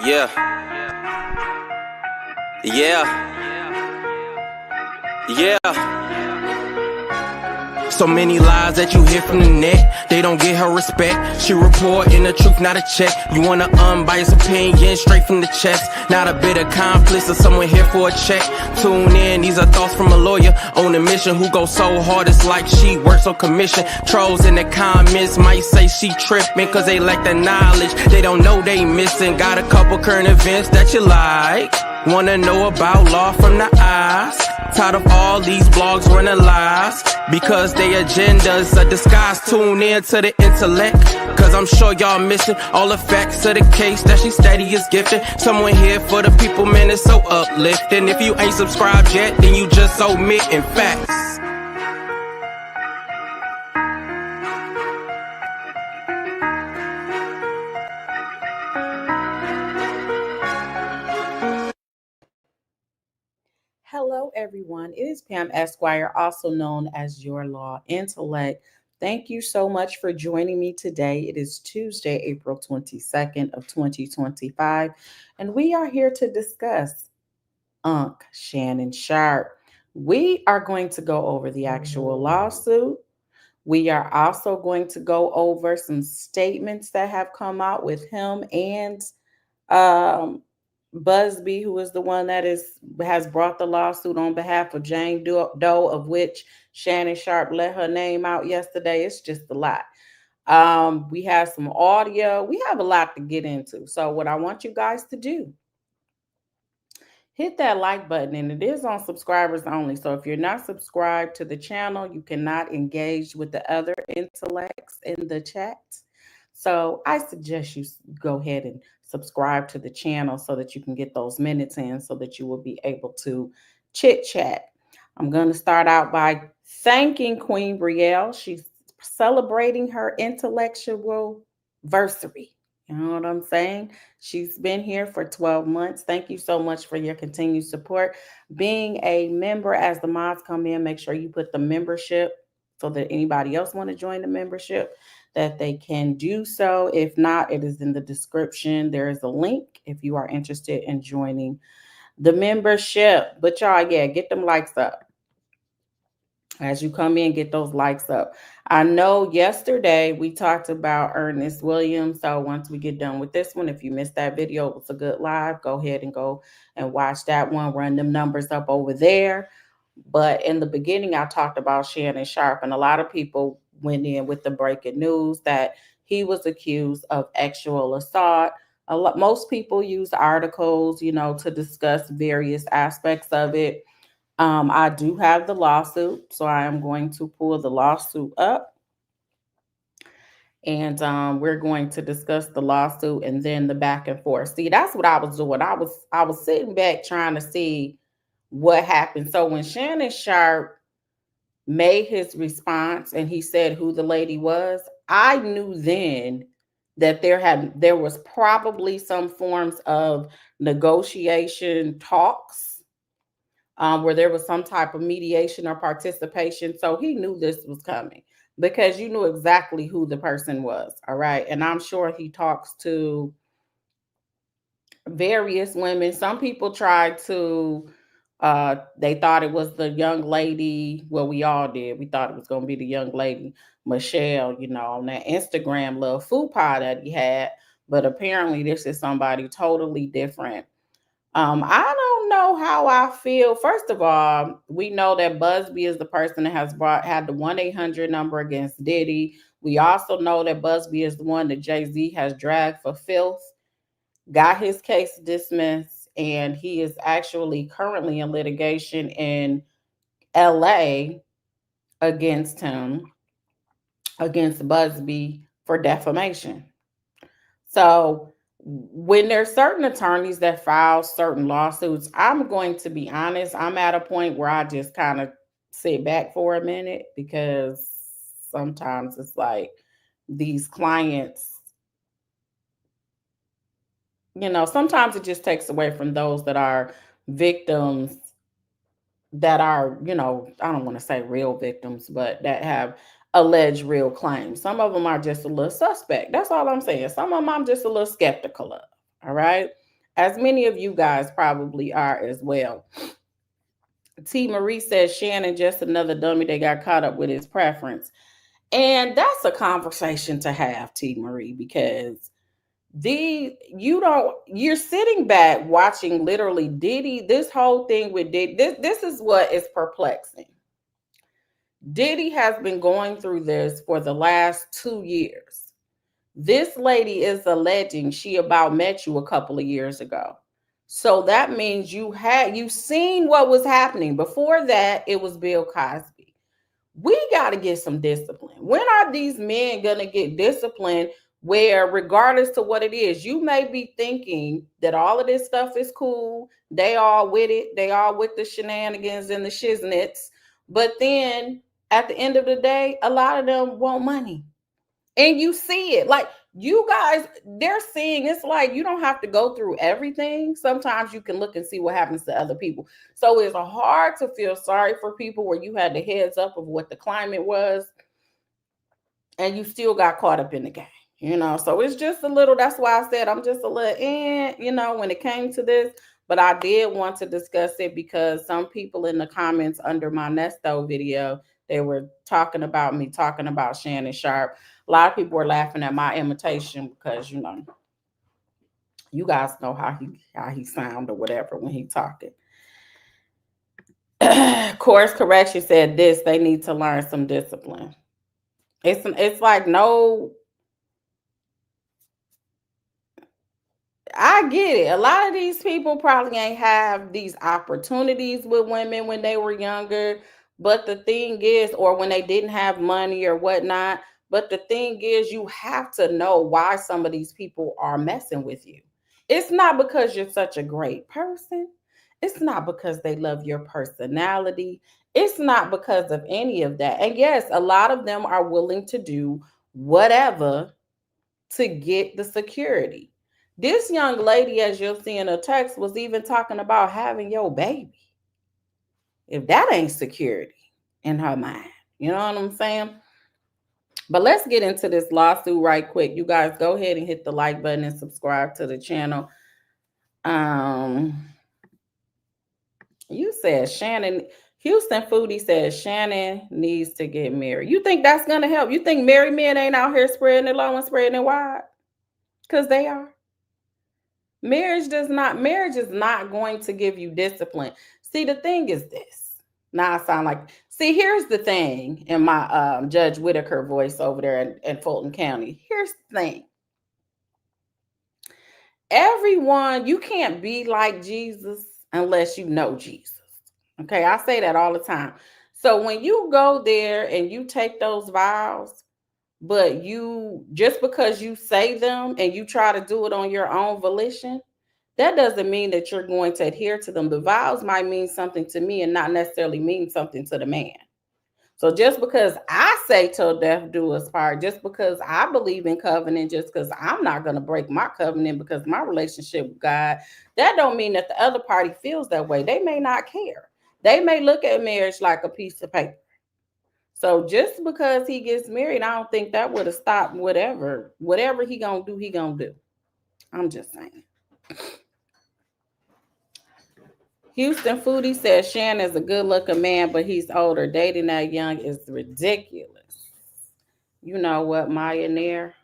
Yeah, yeah, yeah. So many lies that you hear from the net, they don't get her respect. She reporting the truth, not a check. You want an unbiased opinion straight from the chest, not a bit accomplice or someone here for a check. Tune in, these are thoughts from a lawyer on a mission who goes so hard it's like she works on commission. Trolls in the comments might say she tripping cause they lack the knowledge. They don't know they missing. Got a couple current events that you like. Wanna know about law from the eyes. Tired of all these blogs running lies because their agenda's a disguise. Tune in to the intellect, cause I'm sure y'all missing all the facts of the case that she steady is gifting. Someone here for the people, man, it's so uplifting. If you ain't subscribed yet, then you just omitting facts. Hello, everyone. It is Pam Esquire, also known as Your Law Intellect. Thank you so much for joining me today. It is Tuesday, April 22nd of 2025, and we are here to discuss Shannon Sharpe. We are going to go over the actual lawsuit. We are also going to go over some statements that have come out with him and um, Busby, who is the one that has brought the lawsuit on behalf of Jane Doe, of which Shannon Sharpe let her name out yesterday. It's just a lot. We have some audio. We have a lot to get into. So what I want you guys to do, hit that like button, and it is on subscribers only. So if you're not subscribed to the channel, you cannot engage with the other intellects in the chat. So I suggest you go ahead and subscribe to the channel so that you can get those minutes in so that you will be able to chit chat. I'm going to start out by thanking Queen Brielle. She's celebrating her intellectual versary. You know what I'm saying? She's been here for 12 months. Thank you so much for your continued support. Being a member, as the mods come in, make sure you put the membership so that anybody else want to join the membership, that they can do so. If not, it is in the description. There is a link if you are interested in joining the membership. But y'all, yeah, get them likes up. As you come in, get those likes up. I know yesterday we talked about Ernest Williams. So once we get done with this one, if you missed that video, it was a good live. Go ahead and go and watch that one. Run them numbers up over there. But in the beginning, I talked about Shannon Sharpe, and a lot of people went in with the breaking news that he was accused of sexual assault. Most people use articles, to discuss various aspects of it. I do have the lawsuit, so I am going to pull the lawsuit up, and we're going to discuss the lawsuit and then the back and forth. See, that's what I was doing. I was sitting back trying to see what happened. So when Shannon Sharpe made his response and he said who the lady was, I knew then that there was probably some forms of negotiation talks, where there was some type of mediation or participation. So he knew this was coming because you knew exactly who the person was. All right. And I'm sure he talks to various women. Some people tried to, they thought it was the young lady. Well, we all did. We thought it was going to be the young lady, Michelle, on that Instagram little faux pas that he had. But apparently, this is somebody totally different. I don't know how I feel. First of all, we know that Busby is the person that had the 1-800 number against Diddy. We also know that Busby is the one that Jay-Z has dragged for filth, got his case dismissed, and he is actually currently in litigation in LA against Busby for defamation. So when there's certain attorneys that file certain lawsuits, I'm going to be honest, I'm at a point where I just kind of sit back for a minute because sometimes it's like these clients, sometimes it just takes away from those that are victims that are, I don't want to say real victims, but that have alleged real claims. Some of them are just a little suspect. That's all I'm saying. Some of them I'm just a little skeptical of. All right. as many of you guys probably are as well. T. Marie says Shannon just another dummy that got caught up with his preference. And that's a conversation to have, T. Marie, because you're sitting back watching literally Diddy, this whole thing with Diddy. This is what is perplexing. Diddy has been going through this for the last 2 years. This lady is alleging she about met you a couple of years ago. So that means you seen what was happening. Before that, it was Bill Cosby. We got to get some discipline. When are these men going to get disciplined where regardless to what it is, you may be thinking that all of this stuff is cool. They all with it. They all with the shenanigans and the shiznits. But then at the end of the day, a lot of them want money. And you see it. Like you guys, they're seeing it's like you don't have to go through everything. Sometimes you can look and see what happens to other people. So it's hard to feel sorry for people where you had the heads up of what the climate was and you still got caught up in the game. So it's just a little, that's why I said I'm just a little, when it came to this. But I did want to discuss it because some people in the comments under my Nesto video, they were talking about me, talking about Shannon Sharpe. A lot of people were laughing at my imitation because, you guys know how he sound or whatever when he talking. Course correction said this, they need to learn some discipline. It's like no, I get it. A lot of these people probably ain't have these opportunities with women when they were younger. But the thing is, or when they didn't have money or whatnot. But the thing is, you have to know why some of these people are messing with you. It's not because you're such a great person. It's not because they love your personality. It's not because of any of that. And yes, a lot of them are willing to do whatever to get the security. This young lady, as you'll see in her text, was even talking about having your baby. If that ain't security in her mind, you know what I'm saying? But let's get into this lawsuit right quick. You guys go ahead and hit the like button and subscribe to the channel. You said Shannon, Houston Foodie says Shannon needs to get married. You think that's going to help? You think married men ain't out here spreading it low and spreading it wide? Because they are. Marriage is not going to give you discipline. See, the thing is this. Now I sound like, see, here's the thing in my Judge Whitaker voice over there in Fulton County. Here's the thing. Everyone, you can't be like Jesus unless you know Jesus. Okay, I say that all the time. So when you go there and you take those vows, but you just because you say them and you try to do it on your own volition, that doesn't mean that you're going to adhere to them. The vows might mean something to me and not necessarily mean something to the man. So just because I say till death do us part, just because I believe in covenant, just because I'm not going to break my covenant because my relationship with God, that don't mean that the other party feels that way. They may not care. They may look at marriage like a piece of paper. So just because he gets married, I don't think that would have stopped whatever he gonna do, he gonna do. I'm just saying. Houston Foodie says Shannon's a good looking man, but he's older. Dating that young is ridiculous. You know what, Millionaire?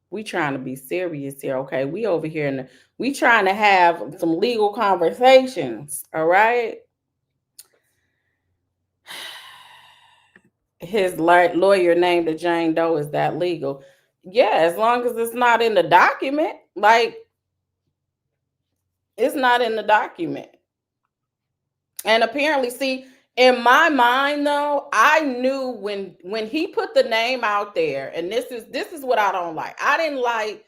We trying to be serious here, okay? We over here we trying to have some legal conversations, all right? His lawyer named the Jane Doe. Is that legal? Yeah, as long as it's not in the document. Like, it's not in the document. And apparently, see, in my mind though, I knew when he put the name out there, and this is what I don't like. I didn't like,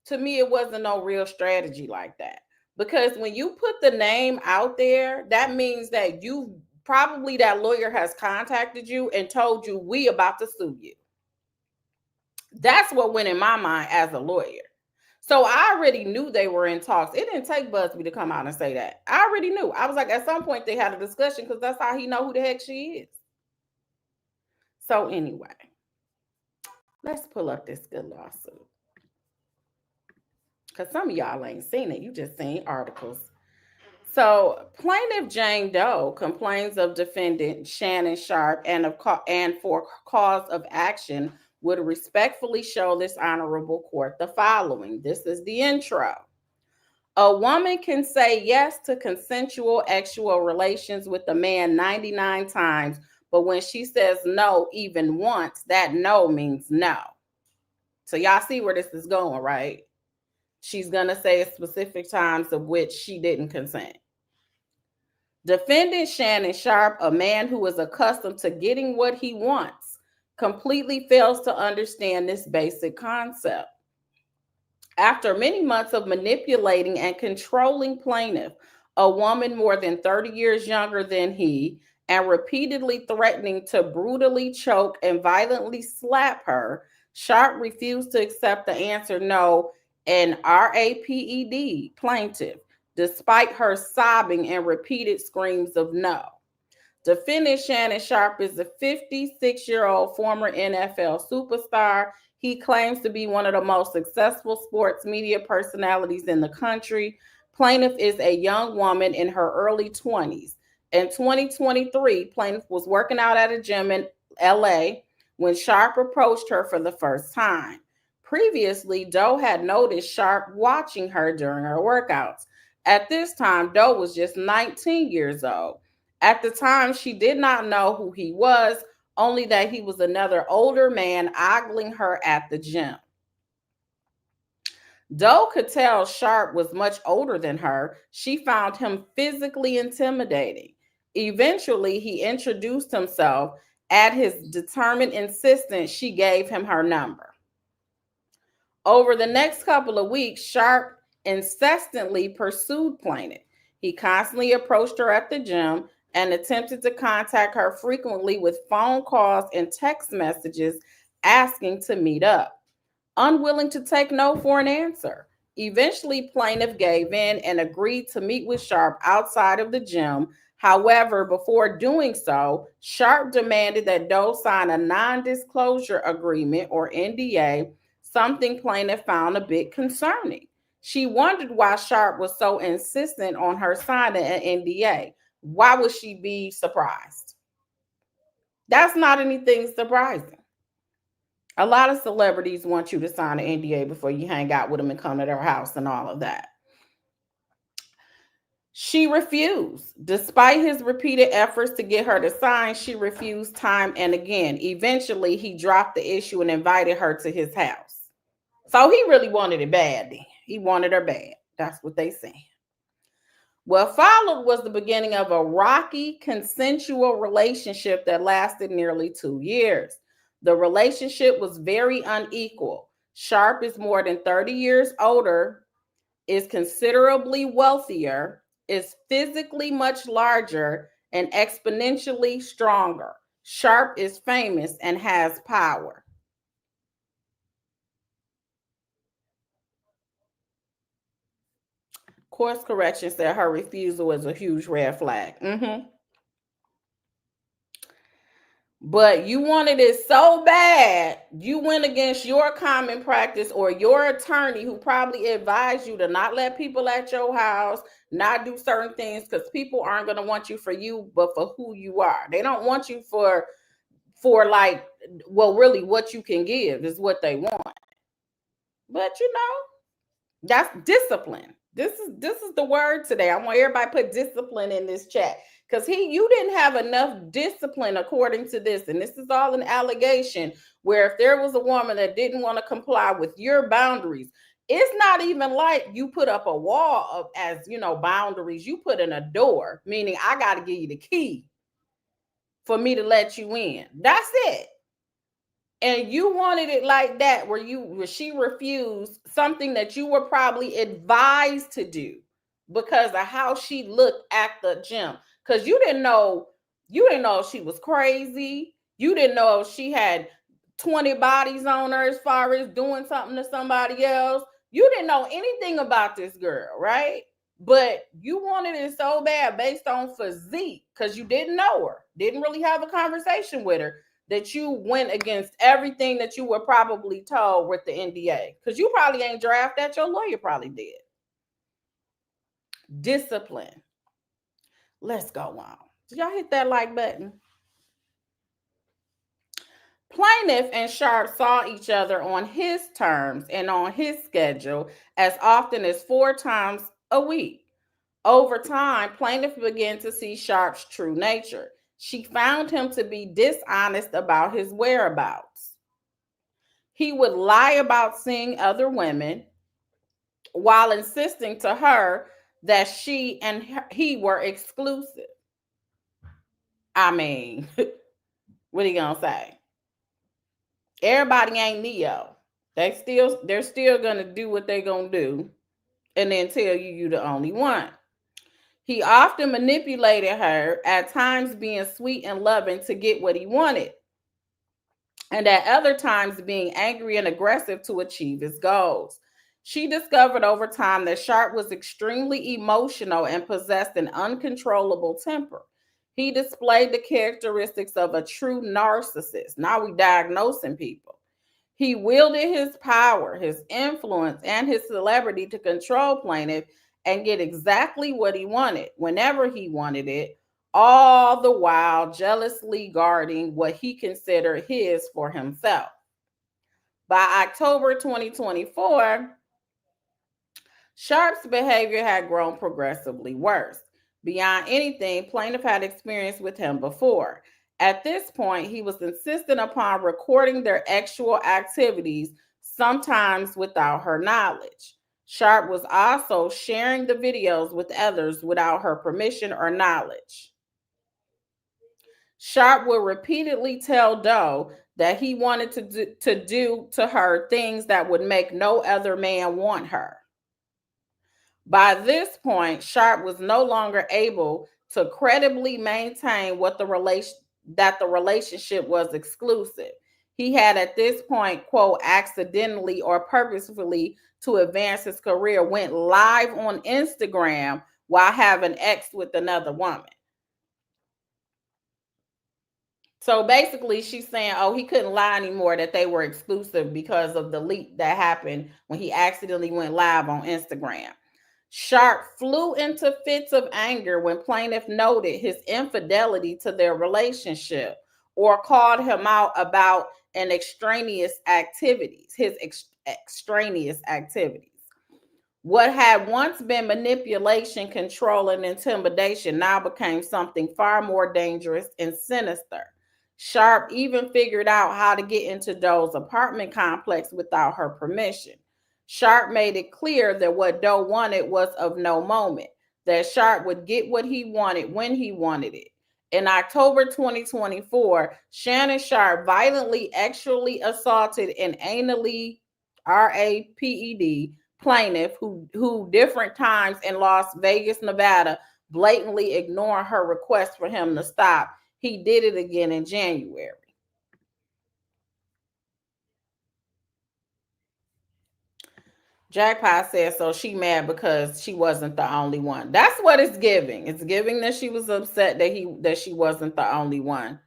to me, it wasn't no real strategy like that. Because when you put the name out there, that means that you probably, that lawyer has contacted you and told you we about to sue you. That's what went in my mind as a lawyer. So I already knew they were in talks. It didn't take Busby to come out and say that. I already knew. I was like, at some point they had a discussion because that's how he know who the heck she is. So anyway, let's pull up this good lawsuit. because some of y'all ain't seen it. You just seen articles. So plaintiff Jane Doe complains of defendant Shannon Sharpe and for cause of action would respectfully show this honorable court the following. This is the intro. A woman can say yes to consensual sexual relations with a man 99 times, but when she says no even once, that no means no. So y'all see where this is going, right? She's going to say specific times of which she didn't consent. Defendant Shannon Sharpe, a man who is accustomed to getting what he wants, completely fails to understand this basic concept. After many months of manipulating and controlling plaintiff, a woman more than 30 years younger than he, and repeatedly threatening to brutally choke and violently slap her, Sharpe refused to accept the answer no and RAPED, plaintiff, despite her sobbing and repeated screams of no. Defendant Shannon Sharpe is a 56-year-old former NFL superstar. He claims to be one of the most successful sports media personalities in the country. Plaintiff is a young woman in her early 20s. In 2023, plaintiff was working out at a gym in LA when Sharpe approached her for the first time. Previously, Doe had noticed Sharpe watching her during her workouts. At this time, Doe was just 19 years old. At the time, she did not know who he was, only that he was another older man ogling her at the gym. Doe could tell Sharpe was much older than her. She found him physically intimidating. Eventually, he introduced himself. At his determined insistence, she gave him her number. Over the next couple of weeks, Sharpe incessantly pursued plaintiff. He constantly approached her at the gym and attempted to contact her frequently with phone calls and text messages asking to meet up, unwilling to take no for an answer. Eventually, plaintiff gave in and agreed to meet with Sharpe outside of the gym. However, before doing so, Sharpe demanded that Doe sign a non-disclosure agreement or NDA, something plaintiff found a bit concerning. She wondered why Sharpe was so insistent on her signing an NDA. Why would she be surprised? That's not anything surprising. A lot of celebrities want you to sign an NDA before you hang out with them and come to their house and all of that. She refused. Despite his repeated efforts to get her to sign, she refused time and again. Eventually, he dropped the issue and invited her to his house. So he really wanted it bad then. He wanted her bad. That's what they say. What followed was the beginning of a rocky, consensual relationship that lasted nearly 2 years. The relationship was very unequal. Sharpe is more than 30 years older, is considerably wealthier, is physically much larger, and exponentially stronger. Sharpe is famous and has power. Course correction said her refusal is a huge red flag. But you wanted it so bad, you went against your common practice or your attorney who probably advised you to not let people at your house, not do certain things, because people aren't going to want you for you, but for who you are. They don't want you for like, well, really what you can give is what they want. But that's discipline. This is the word today. I want everybody to put discipline in this chat. Because you didn't have enough discipline according to this. And this is all an allegation where if there was a woman that didn't want to comply with your boundaries, it's not even like you put up a wall of, as boundaries. You put in a door, meaning I got to give you the key for me to let you in. That's it. And you wanted it like that, where she refused something that you were probably advised to do because of how she looked at the gym. Because you didn't know if she was crazy. You didn't know if she had 20 bodies on her as far as doing something to somebody else. You didn't know anything about this girl, right? But you wanted it so bad based on physique because you didn't know her, didn't really have a conversation with her. that you went against everything that you were probably told with the NDA? Because you probably ain't draft that. Your lawyer probably did. Discipline. Let's go on. Did y'all hit that like button? Plaintiff and Sharpe saw each other on his terms and on his schedule as often as 4 times a week. Over time, plaintiff began to see Sharpe's true nature. She found him to be dishonest about his whereabouts. He would lie about seeing other women while insisting to her that she and he were exclusive. I mean, what are you gonna say? Everybody ain't Neo. They're still gonna do what they're gonna do and then tell you the only one. He often manipulated her, at times being sweet and loving to get what he wanted, and at other times being angry and aggressive to achieve his goals. She discovered over time that Sharpe was extremely emotional and possessed an uncontrollable temper. He displayed the characteristics of a true narcissist. Now we diagnosing people. He wielded his power, his influence, and his celebrity to control plaintiff and get exactly what he wanted, whenever he wanted it, all the while jealously guarding what he considered his for himself. By October 2024, Sharpe's behavior had grown progressively worse, beyond anything plaintiff had experienced with him before. At this point, he was insistent upon recording their sexual activities, sometimes without her knowledge. Sharpe was also sharing the videos with others without her permission or knowledge. Sharpe would repeatedly tell Doe that he wanted to do to her things that would make no other man want her. By this point, Sharpe was no longer able to credibly maintain that the relationship was exclusive. He had at this point, quote, accidentally or purposefully to advance his career, went live on Instagram while having sex with another woman. So basically, she's saying, oh, he couldn't lie anymore, that they were exclusive because of the leak that happened when he accidentally went live on Instagram. Sharpe flew into fits of anger when plaintiff noted his infidelity to their relationship or called him out about his extraneous activities. What had once been manipulation, control, and intimidation now became something far more dangerous and sinister. Sharpe even figured out how to get into Doe's apartment complex without her permission. Sharpe made it clear that what Doe wanted was of no moment, that Sharpe would get what he wanted when he wanted it. In October 2024, Shannon Sharpe violently sexually assaulted and anally raped plaintiff who different times in Las Vegas, Nevada, blatantly ignoring her request for him to stop. He did it again in January. Jackpot says, so she mad because she wasn't the only one. That's what it's giving. It's giving that she was upset that she wasn't the only one.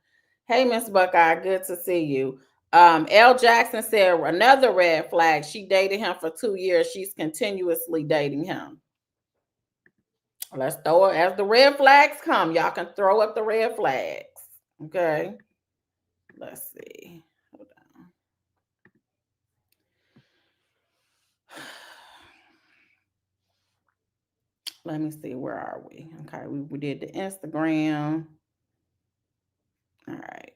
Hey, Miss Buckeye, good to see you. L. Jackson said another red flag. She dated him for 2 years. She's continuously dating him. Let's throw it as the red flags come. Y'all can throw up the red flags. Okay. Let's see. Hold on. Let me see. Where are we? Okay. We did the Instagram. All right.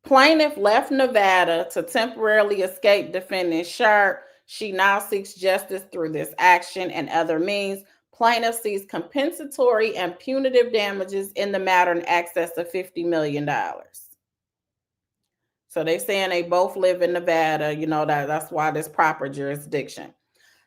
Plaintiff left Nevada to temporarily escape defendant Sharpe. She now seeks justice through this action and other means. Plaintiff seeks compensatory and punitive damages in the matter in excess of $50 million. So they're saying they both live in Nevada. You know, that's why this proper jurisdiction.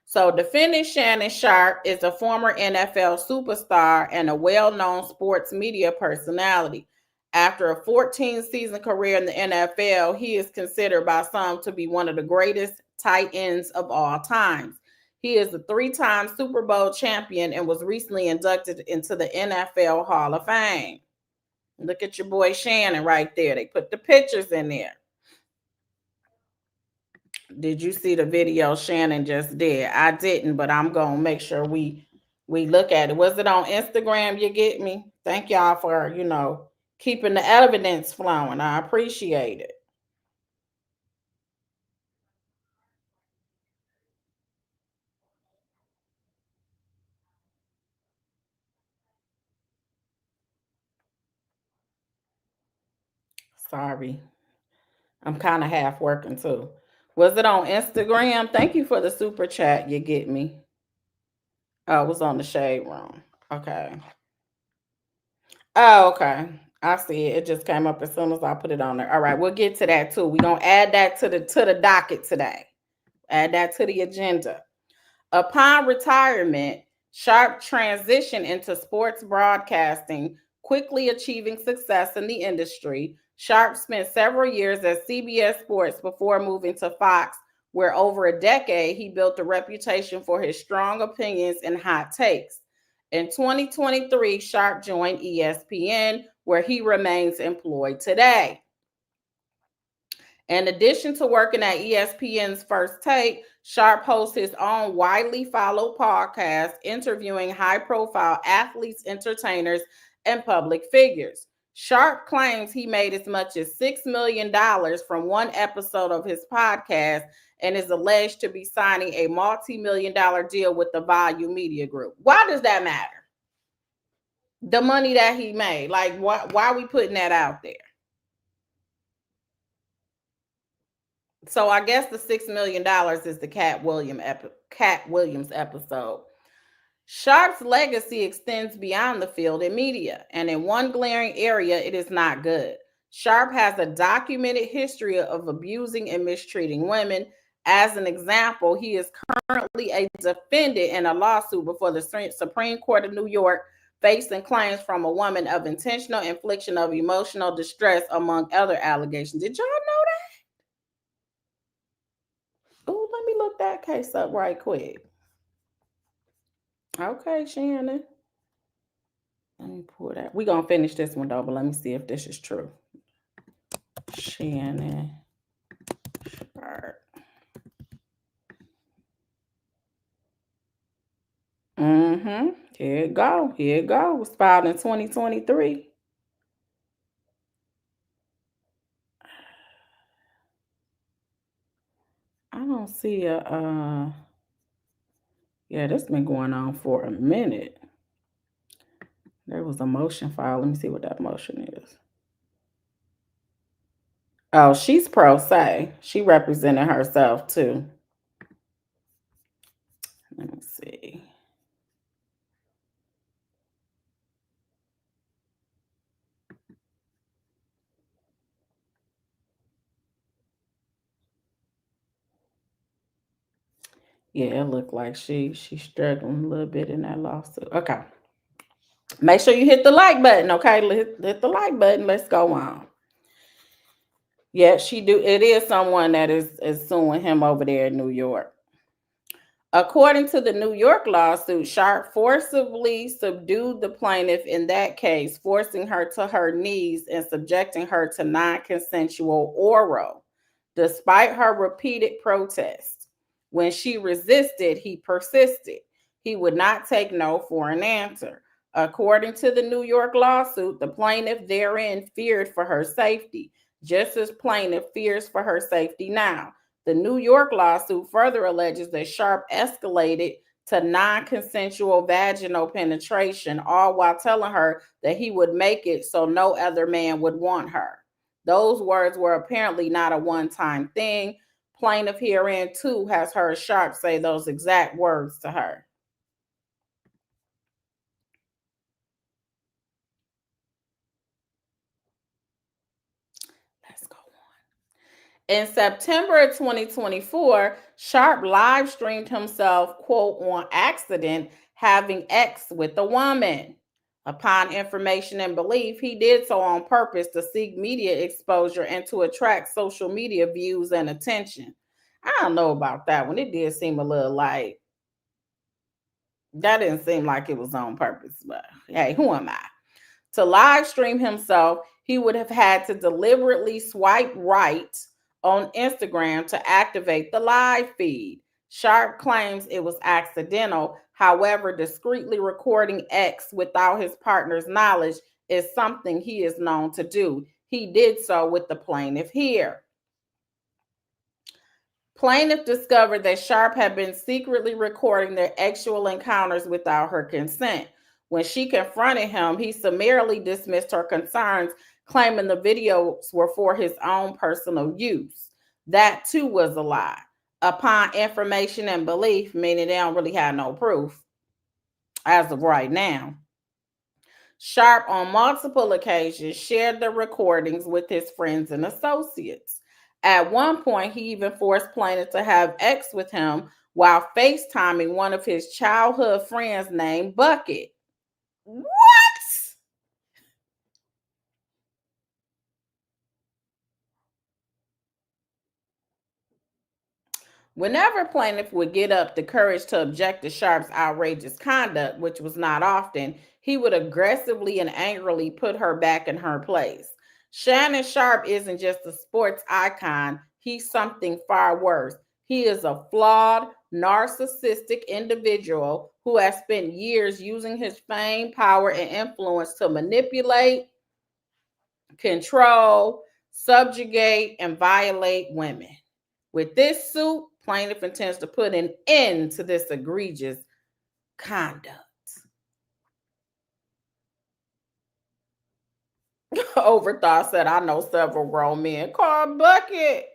So defendant Shannon Sharpe is a former NFL superstar and a well-known sports media personality. After a 14-season career in the NFL, he is considered by some to be one of the greatest tight ends of all time. He is a 3-time Super Bowl champion and was recently inducted into the NFL Hall of Fame. Look at your boy Shannon right there. They put the pictures in there. Did you see the video Shannon just did? I didn't, but I'm gonna make sure we look at it. Was it on Instagram? You get me? Thank y'all for keeping the evidence flowing. I appreciate it. Sorry, I'm kind of half working too. Was it on Instagram? Thank you for the super chat. You get me? Oh, it was on the shade room. Okay. Oh, okay. I see it. It just came up as soon as I put it on there. All right, we'll get to that too. We're gonna add that to the docket today. Add that to the agenda. Upon retirement, Sharpe transitioned into sports broadcasting, quickly achieving success in the industry. Sharpe spent several years at CBS Sports before moving to Fox, where over a decade he built a reputation for his strong opinions and hot takes. In 2023, Sharpe joined ESPN, where he remains employed today. In addition to working at ESPN's First Take, Sharpe hosts his own widely followed podcast interviewing high profile athletes, entertainers, and public figures. Sharpe claims he made as much as $6 million from one episode of his podcast and is alleged to be signing a multi-million-dollar deal with the Volume Media Group. Why does that matter? The money that he made. Like, why are we putting that out there? So I guess the $6 million is the Cat Williams episode. Sharpe's legacy extends beyond the field and media, and in one glaring area, it is not good. Sharpe has a documented history of abusing and mistreating women. As an example, he is currently a defendant in a lawsuit before the Supreme Court of New York, facing claims from a woman of intentional infliction of emotional distress, among other allegations. Did y'all know that? Oh, let me look that case up right quick. Okay, Shannon. Let me pull that. We're going to finish this one, though, but let me see if this is true. Shannon Sharpe. Here it go. Here it go. It was filed in 2023. I don't see a, yeah, this been going on for a minute. There was a motion filed. Let me see what that motion is. Oh, she's pro se. She represented herself too. Let me see. Yeah, it looked like she's struggling a little bit in that lawsuit. Okay. Make sure you hit the like button, okay? Hit the like button. Let's go on. Yeah, she do. It is someone that is suing him over there in New York. According to the New York lawsuit, Sharpe forcibly subdued the plaintiff in that case, forcing her to her knees and subjecting her to non-consensual oral, despite her repeated protests. When she resisted, he persisted. He would not take no for an answer. According to the New York lawsuit, the plaintiff therein feared for her safety, just as plaintiff fears for her safety now. The New York lawsuit further alleges that Sharpe escalated to non-consensual vaginal penetration, all while telling her that he would make it so no other man would want her. Those words were apparently not a one-time thing. Plaintiff herein too has heard Sharpe say those exact words to her. Let's go on. In September of 2024, Sharpe live streamed himself, quote, on accident, having sex with a woman. Upon information and belief, he did so on purpose to seek media exposure and to attract social media views and attention. I don't know about that one. It did seem a little like, that didn't seem like it was on purpose, but hey, who am I? To live stream himself, he would have had to deliberately swipe right on Instagram to activate the live feed. Sharpe claims it was accidental. However, discreetly recording X without his partner's knowledge is something he is known to do. He did so with the plaintiff here. Plaintiff discovered that Sharpe had been secretly recording their sexual encounters without her consent. When she confronted him, he summarily dismissed her concerns, claiming the videos were for his own personal use. That too was a lie. Upon information and belief, meaning they don't really have no proof as of right now. Sharpe, on multiple occasions, shared the recordings with his friends and associates. At one point, he even forced plaintiff to have sex with him while FaceTiming one of his childhood friends named Bucket. What? Whenever plaintiff would get up the courage to object to Sharpe's outrageous conduct, which was not often, he would aggressively and angrily put her back in her place. Shannon Sharpe isn't just a sports icon, he's something far worse. He is a flawed, narcissistic individual who has spent years using his fame, power, and influence to manipulate, control, subjugate, and violate women. With this suit, plaintiff intends to put an end to this egregious conduct. Overthought said, I know several grown men. Call Bucket.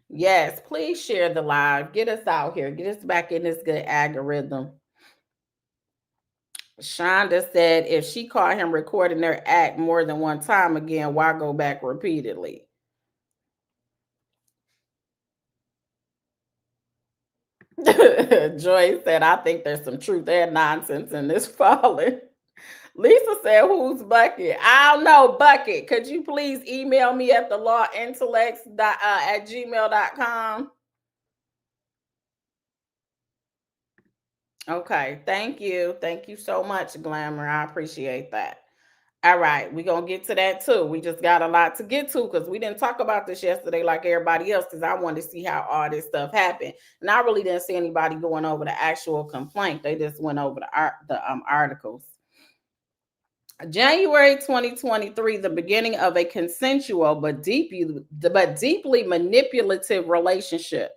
Yes, please share the live. Get us out here. Get us back in this good algorithm. Shonda said if she caught him recording their act more than one time again, why go back repeatedly? Joy said, I think there's some truth and nonsense in this falling. Lisa said, who's Bucket? I don't know, Bucket. Could you please email me at thelawintellects@gmail.com? Okay, thank you. Thank you so much, Glamour. I appreciate that. All right, we're going to get to that too. We just got a lot to get to because we didn't talk about this yesterday like everybody else because I wanted to see how all this stuff happened. And I really didn't see anybody going over the actual complaint. They just went over the articles. January 2023, the beginning of a consensual but deeply manipulative relationship.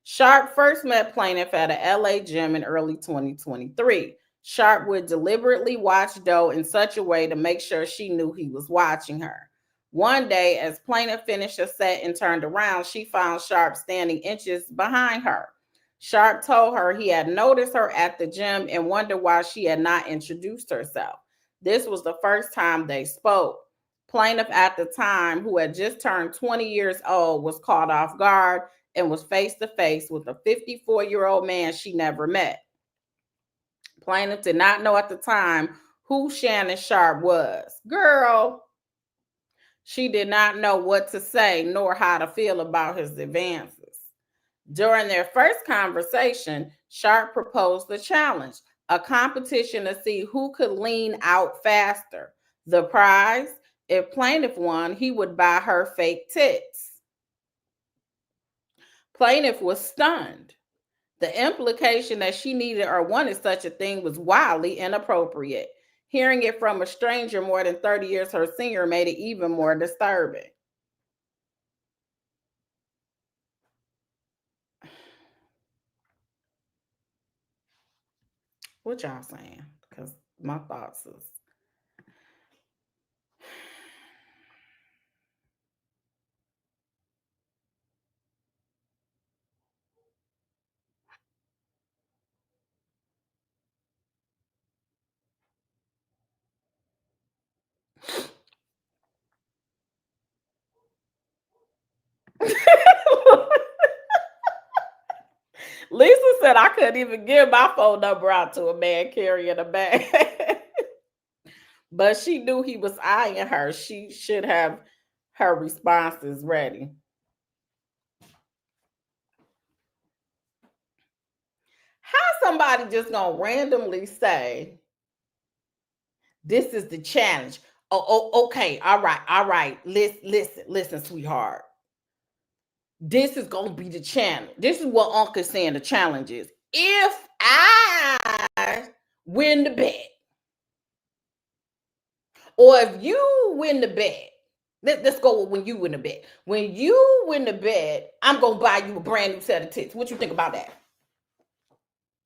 Sharpe first met plaintiff at a LA gym in early 2023. Sharpe would deliberately watch Doe in such a way to make sure she knew he was watching her. One day, as plaintiff finished a set and turned around, she found Sharpe standing inches behind her. Sharpe told her he had noticed her at the gym and wondered why she had not introduced herself. This was the first time they spoke. Plaintiff at the time, who had just turned 20 years old, was caught off guard and was face to face with a 54-year-old man she never met. Plaintiff did not know at the time who Shannon Sharpe was. Girl, she did not know what to say nor how to feel about his advances. During their first conversation, Sharpe proposed the challenge, a competition to see who could lean out faster. The prize, if plaintiff won, he would buy her fake tits. Plaintiff was stunned. The implication that she needed or wanted such a thing was wildly inappropriate. Hearing it from a stranger more than 30 years her senior made it even more disturbing. What y'all saying? Because my thoughts is Lisa said I couldn't even give my phone number out to a man carrying a bag. But she knew he was eyeing her. She should have her responses ready. How somebody just gonna randomly say This is the challenge. Okay. All right. Listen, sweetheart. This is going to be the challenge. This is what Uncle's saying the challenge is. If I win the bet, or if you win the bet, let's go with when you win the bet. When you win the bet, I'm going to buy you a brand new set of tits. What you think about that?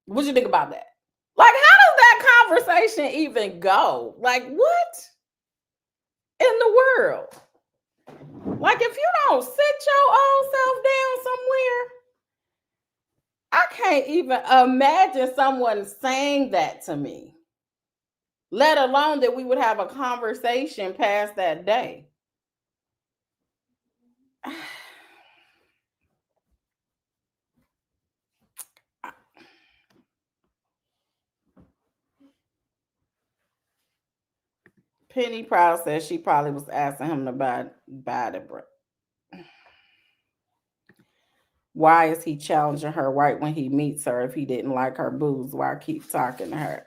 What you think about that? Like, how does that conversation even go? Like, what in the world? Like, if you don't sit your own self down somewhere, I can't even imagine someone saying that to me, let alone that we would have a conversation past that day. Penny Proud says she probably was asking him to buy the bread. Why is he challenging her right when he meets her if he didn't like her boobs? Why keep talking to her?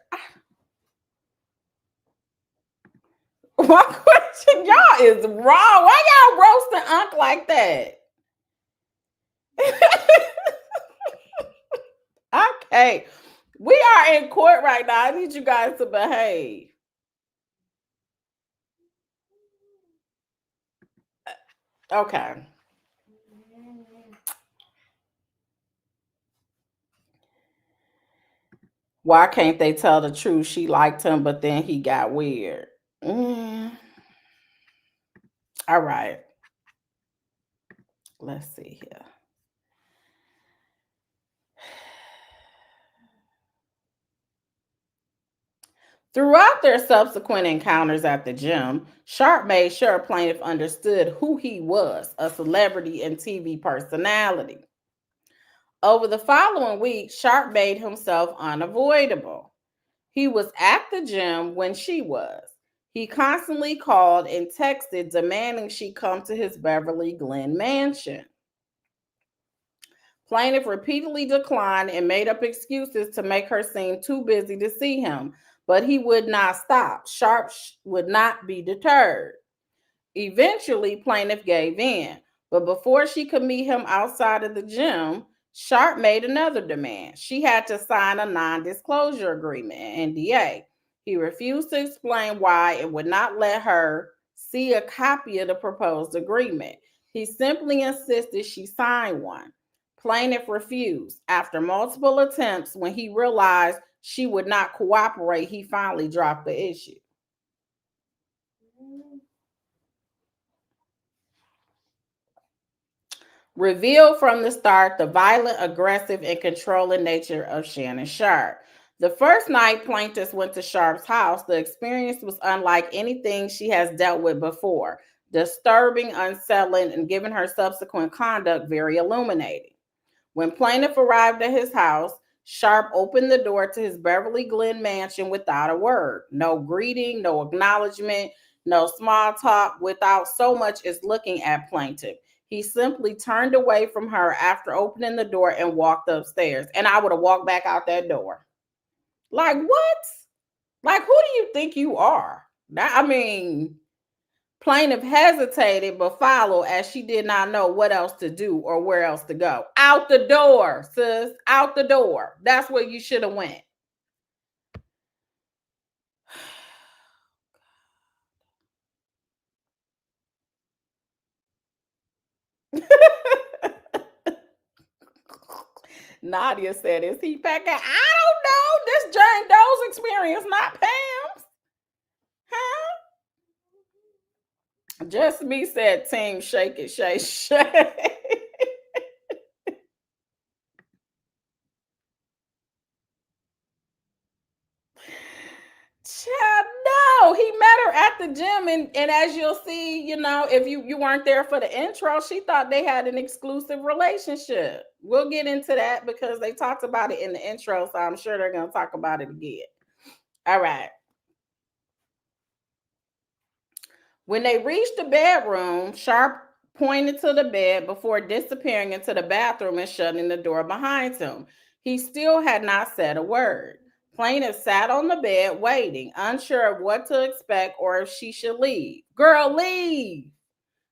What question? Y'all is wrong. Why y'all roasting Unc like that? Okay. We are in court right now. I need you guys to behave. Okay. Why can't they tell the truth? She liked him, but then he got weird. All right. Let's see here. Throughout their subsequent encounters at the gym, Sharpe made sure plaintiff understood who he was, a celebrity and TV personality. Over the following week, Sharpe made himself unavoidable. He was at the gym when she was. He constantly called and texted demanding she come to his Beverly Glen mansion. Plaintiff repeatedly declined and made up excuses to make her seem too busy to see him, but he would not stop. Sharpe would not be deterred. Eventually, plaintiff gave in, but before she could meet him outside of the gym, Sharpe made another demand. She had to sign a non-disclosure agreement, an NDA. He refused to explain why and would not let her see a copy of the proposed agreement. He simply insisted she sign one. Plaintiff refused. After multiple attempts, when he realized she would not cooperate, he finally dropped the issue. Revealed from the start the violent, aggressive, and controlling nature of Shannon Sharpe. The first night plaintiffs went to Sharpe's house, the experience was unlike anything she has dealt with before. Disturbing, unsettling, and given her subsequent conduct very illuminating. When plaintiff arrived at his house, Sharpe opened the door to his Beverly Glen mansion without a word. No greeting, no acknowledgement, no small talk, without so much as looking at plaintiff. He simply turned away from her after opening the door and walked upstairs. And I would have walked back out that door. Like, what? Like, who do you think you are? Plaintiff hesitated but followed as she did not know what else to do or where else to go. Out the door, sis. Out the door. That's where you should have went. Nadia said, is he packing? I don't know. This Jane Doe's experience, not Pam's. Huh? Just me said, team, shake it, shake, shake. Child, no, he met her at the gym, and as you'll see, if you weren't there for the intro, she thought they had an exclusive relationship. We'll get into that because they talked about it in the intro, so I'm sure they're going to talk about it again. All right. When they reached the bedroom, Sharpe pointed to the bed before disappearing into the bathroom and shutting the door behind him. He still had not said a word. Plaintiff sat on the bed waiting, unsure of what to expect or if she should leave. Girl, leave!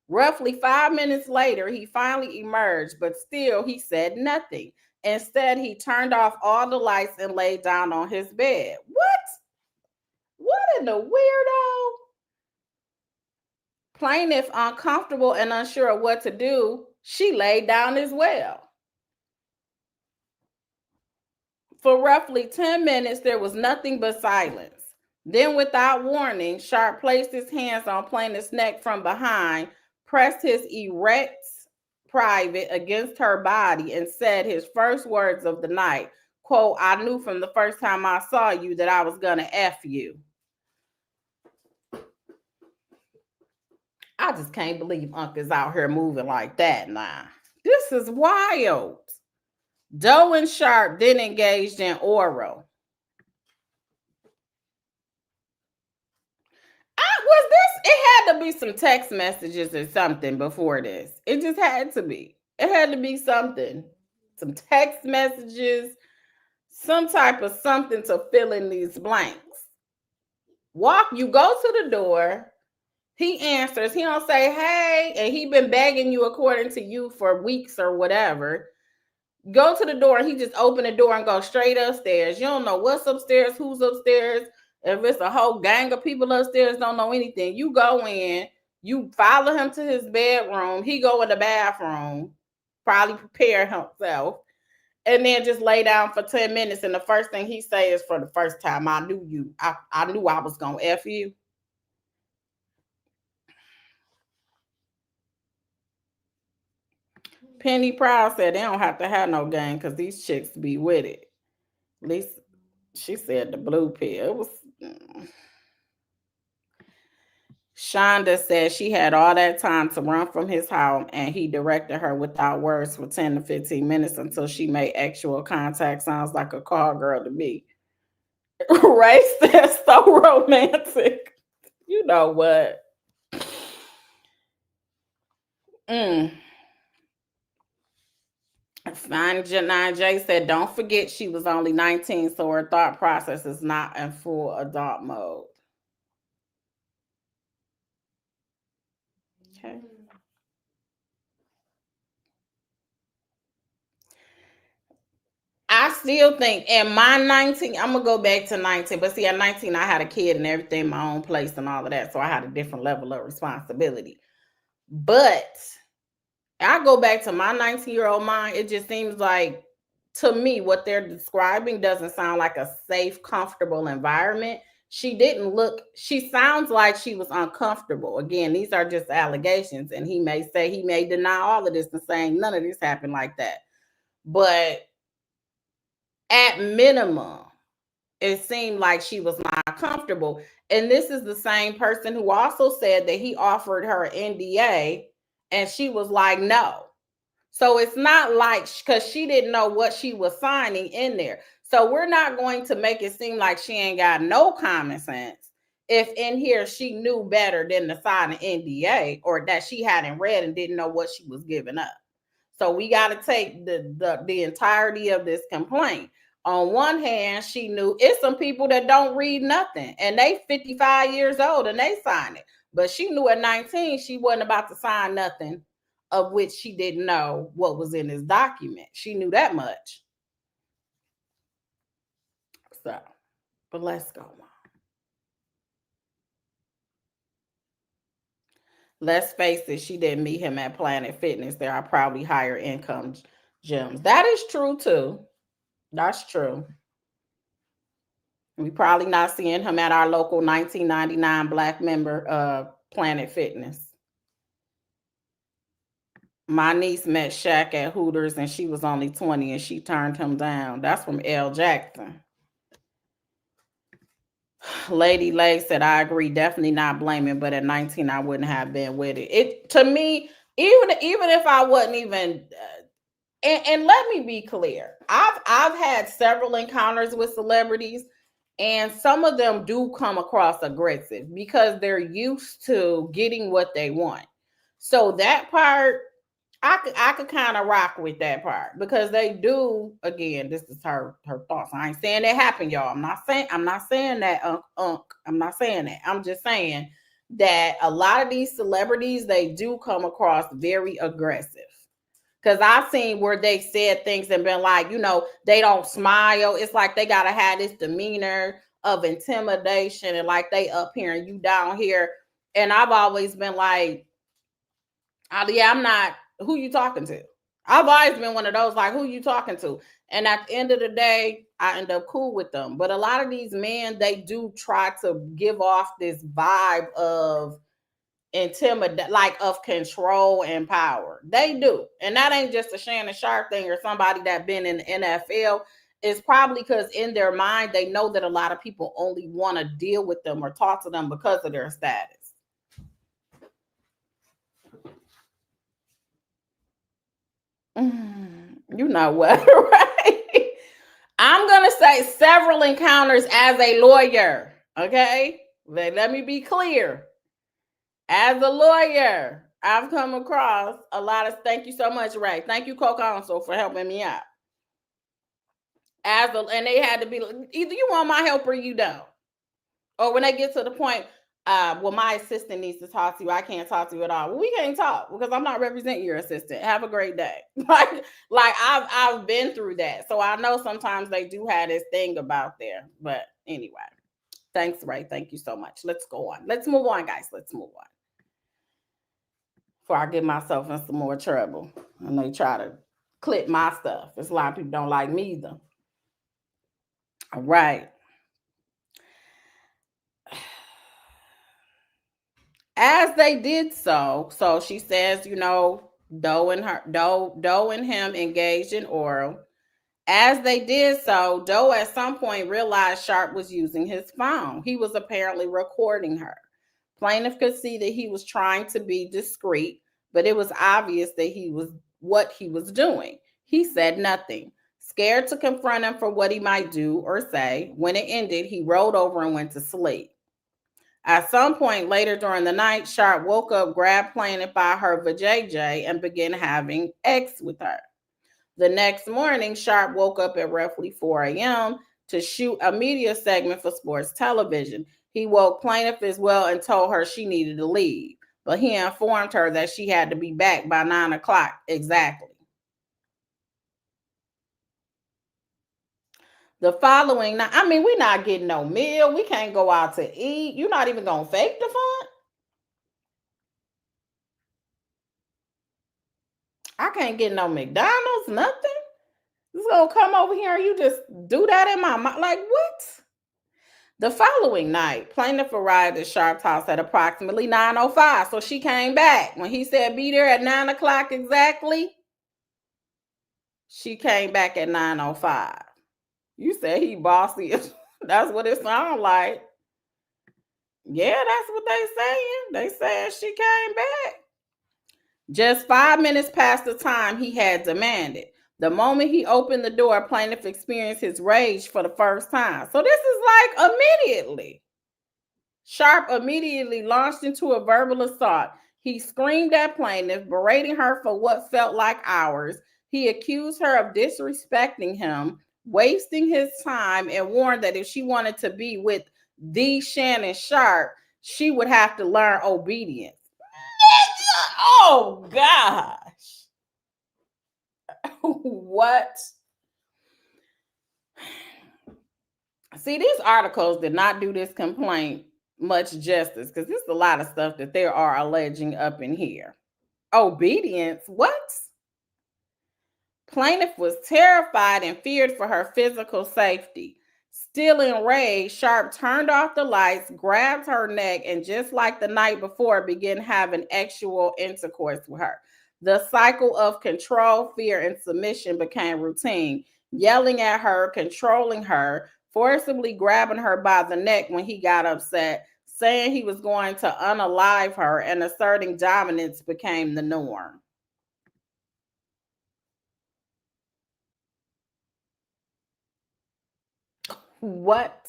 Roughly 5 minutes later, he finally emerged, but still he said nothing. Instead, he turned off all the lights and laid down on his bed. What in the weirdo? Plaintiff, uncomfortable and unsure of what to do, she laid down as well. For roughly 10 minutes, there was nothing but silence. Then, without warning, Sharpe placed his hands on plaintiff's neck from behind, pressed his erect private against her body, and said his first words of the night, quote, "I knew from the first time I saw you that I was gonna F you." I just can't believe Unc is out here moving like that now. This is wild. Doe and Sharpe then engaged in oral. It had to be some text messages or something before this. It just had to be. It had to be something. Some text messages, some type of something to fill in these blanks. You go to the door. He answers. He don't say, hey, and he been begging you according to you for weeks or whatever. Go to the door. He just open the door and go straight upstairs. You don't know what's upstairs, who's upstairs. If it's a whole gang of people upstairs, don't know anything. You go in, you follow him to his bedroom. He go in the bathroom, probably prepare himself, and then just lay down for 10 minutes. And the first thing he says, for the first time, I knew you. I knew I was going to F you. Penny Proud said they don't have to have no gang because these chicks be with it. At least she said the blue pill. It was... Shonda said she had all that time to run from his home and he directed her without words for 10 to 15 minutes until she made actual contact. Sounds like a call girl to me. Ray said so romantic. You know what? Fine. Janine J said, don't forget she was only 19, so her thought process is not in full adult mode. Okay. I still think in my 19, I'm going to go back to 19, but see, at 19, I had a kid and everything, my own place and all of that, so I had a different level of responsibility. But I go back to my 19-year-old mind, it just seems like, to me, what they're describing doesn't sound like a safe, comfortable environment. She sounds like she was uncomfortable. Again, these are just allegations, and he may deny all of this and saying none of this happened like that. But at minimum, it seemed like she was not comfortable. And this is the same person who also said that he offered her an NDA and she was like, no. So it's not like, because she didn't know what she was signing in there. So we're not going to make it seem like she ain't got no common sense if in here she knew better than to sign an NDA, or that she hadn't read and didn't know what she was giving up. So we got to take the entirety of this complaint. On one hand, she knew it's some people that don't read nothing and they 55 years old and they sign it. But she knew at 19 she wasn't about to sign nothing of which she didn't know what was in this document. She knew that much. So, but let's go on. Let's face it, she didn't meet him at Planet Fitness. There are probably higher income gyms. That is true too. That's true. We probably not seeing him at our local 1999 Black member Planet Fitness. My niece met Shaq at Hooters and she was only 20 and she turned him down. That's from L. Jackson. Lady Lay said, I agree, definitely not blaming, but at 19 I wouldn't have been with it. It to me, even if I wasn't even and let me be clear, I've had several encounters with celebrities, and some of them do come across aggressive because they're used to getting what they want. So that part, I could kind of rock with that part because they do. Again, this is her thoughts. I ain't saying that happened, y'all. I'm not saying that. I'm not saying that. I'm just saying that a lot of these celebrities, they do come across very aggressive. Because I've seen where they said things and been like, they don't smile. It's like they gotta have this demeanor of intimidation and like they up here and you down here. And I've always been like, yeah, I'm not. Who you talking to? I've always been one of those like, who you talking to? And at the end of the day, I end up cool with them. But a lot of these men, they do try to give off this vibe of intimidate, like of control and power. They do. And that ain't just a Shannon Sharpe thing or somebody that been in the NFL. It's probably because in their mind, they know that a lot of people only want to deal with them or talk to them because of their status. You know what, right? I'm going to say several encounters as a lawyer, okay? Let me be clear. As a lawyer, I've come across a lot of, thank you so much, Ray. Thank you, co-counsel, for helping me out. And they had to be, either you want my help or you don't. Or when they get to the point, well, my assistant needs to talk to you. I can't talk to you at all. Well, we can't talk because I'm not representing your assistant. Have a great day. like I've been through that. So I know sometimes they do have this thing about there. But anyway, thanks, Ray. Thank you so much. Let's go on. Let's move on, guys. Let's move on. Before I get myself in some more trouble. And they try to clip my stuff. There's a lot of people don't like me either. All right. As they did so she says, Doe and him engaged in oral. As they did so, Doe at some point realized Sharpe was using his phone. He was apparently recording her. Plaintiff could see that he was trying to be discreet, but it was obvious that what he was doing. He said nothing, scared to confront him for what he might do or say. When it ended, he rolled over and went to sleep. At some point later during the night, Sharpe woke up, grabbed Plaintiff by her vajayjay, and began having sex with her. The next morning, Sharpe woke up at roughly 4 a.m. to shoot a media segment for sports television. He woke Plaintiff as well and told her she needed to leave, but he informed her that she had to be back by 9 o'clock exactly. The following night, we're not getting no meal. We can't go out to eat. You're not even going to fake the fun? I can't get no McDonald's, nothing. Just gonna come over here and you just do that in my mind. Like, what? The following night, plaintiff arrived at Sharpe's house at approximately 9:05. So she came back. When he said be there at 9 o'clock exactly, she came back at 9:05. You said he bossy. That's what it sounds like. Yeah, that's what they saying. They said she came back. Just 5 minutes past the time he had demanded. The moment he opened the door, plaintiff experienced his rage for the first time. So this is like immediately. Sharpe immediately launched into a verbal assault. He screamed at plaintiff, berating her for what felt like hours. He accused her of disrespecting him, wasting his time, and warned that if she wanted to be with the Shannon Sharpe, she would have to learn obedience. Oh, gosh. What? See, these articles did not do this complaint much justice because there's a lot of stuff that they are alleging up in here. Obedience? What? Plaintiff was terrified and feared for her physical safety. Still enraged, Sharpe turned off the lights, grabbed her neck, and just like the night before, began having sexual intercourse with her. The cycle of control, fear, and submission became routine, yelling at her, controlling her, forcibly grabbing her by the neck when he got upset, saying he was going to unalive her, and asserting dominance became the norm. What?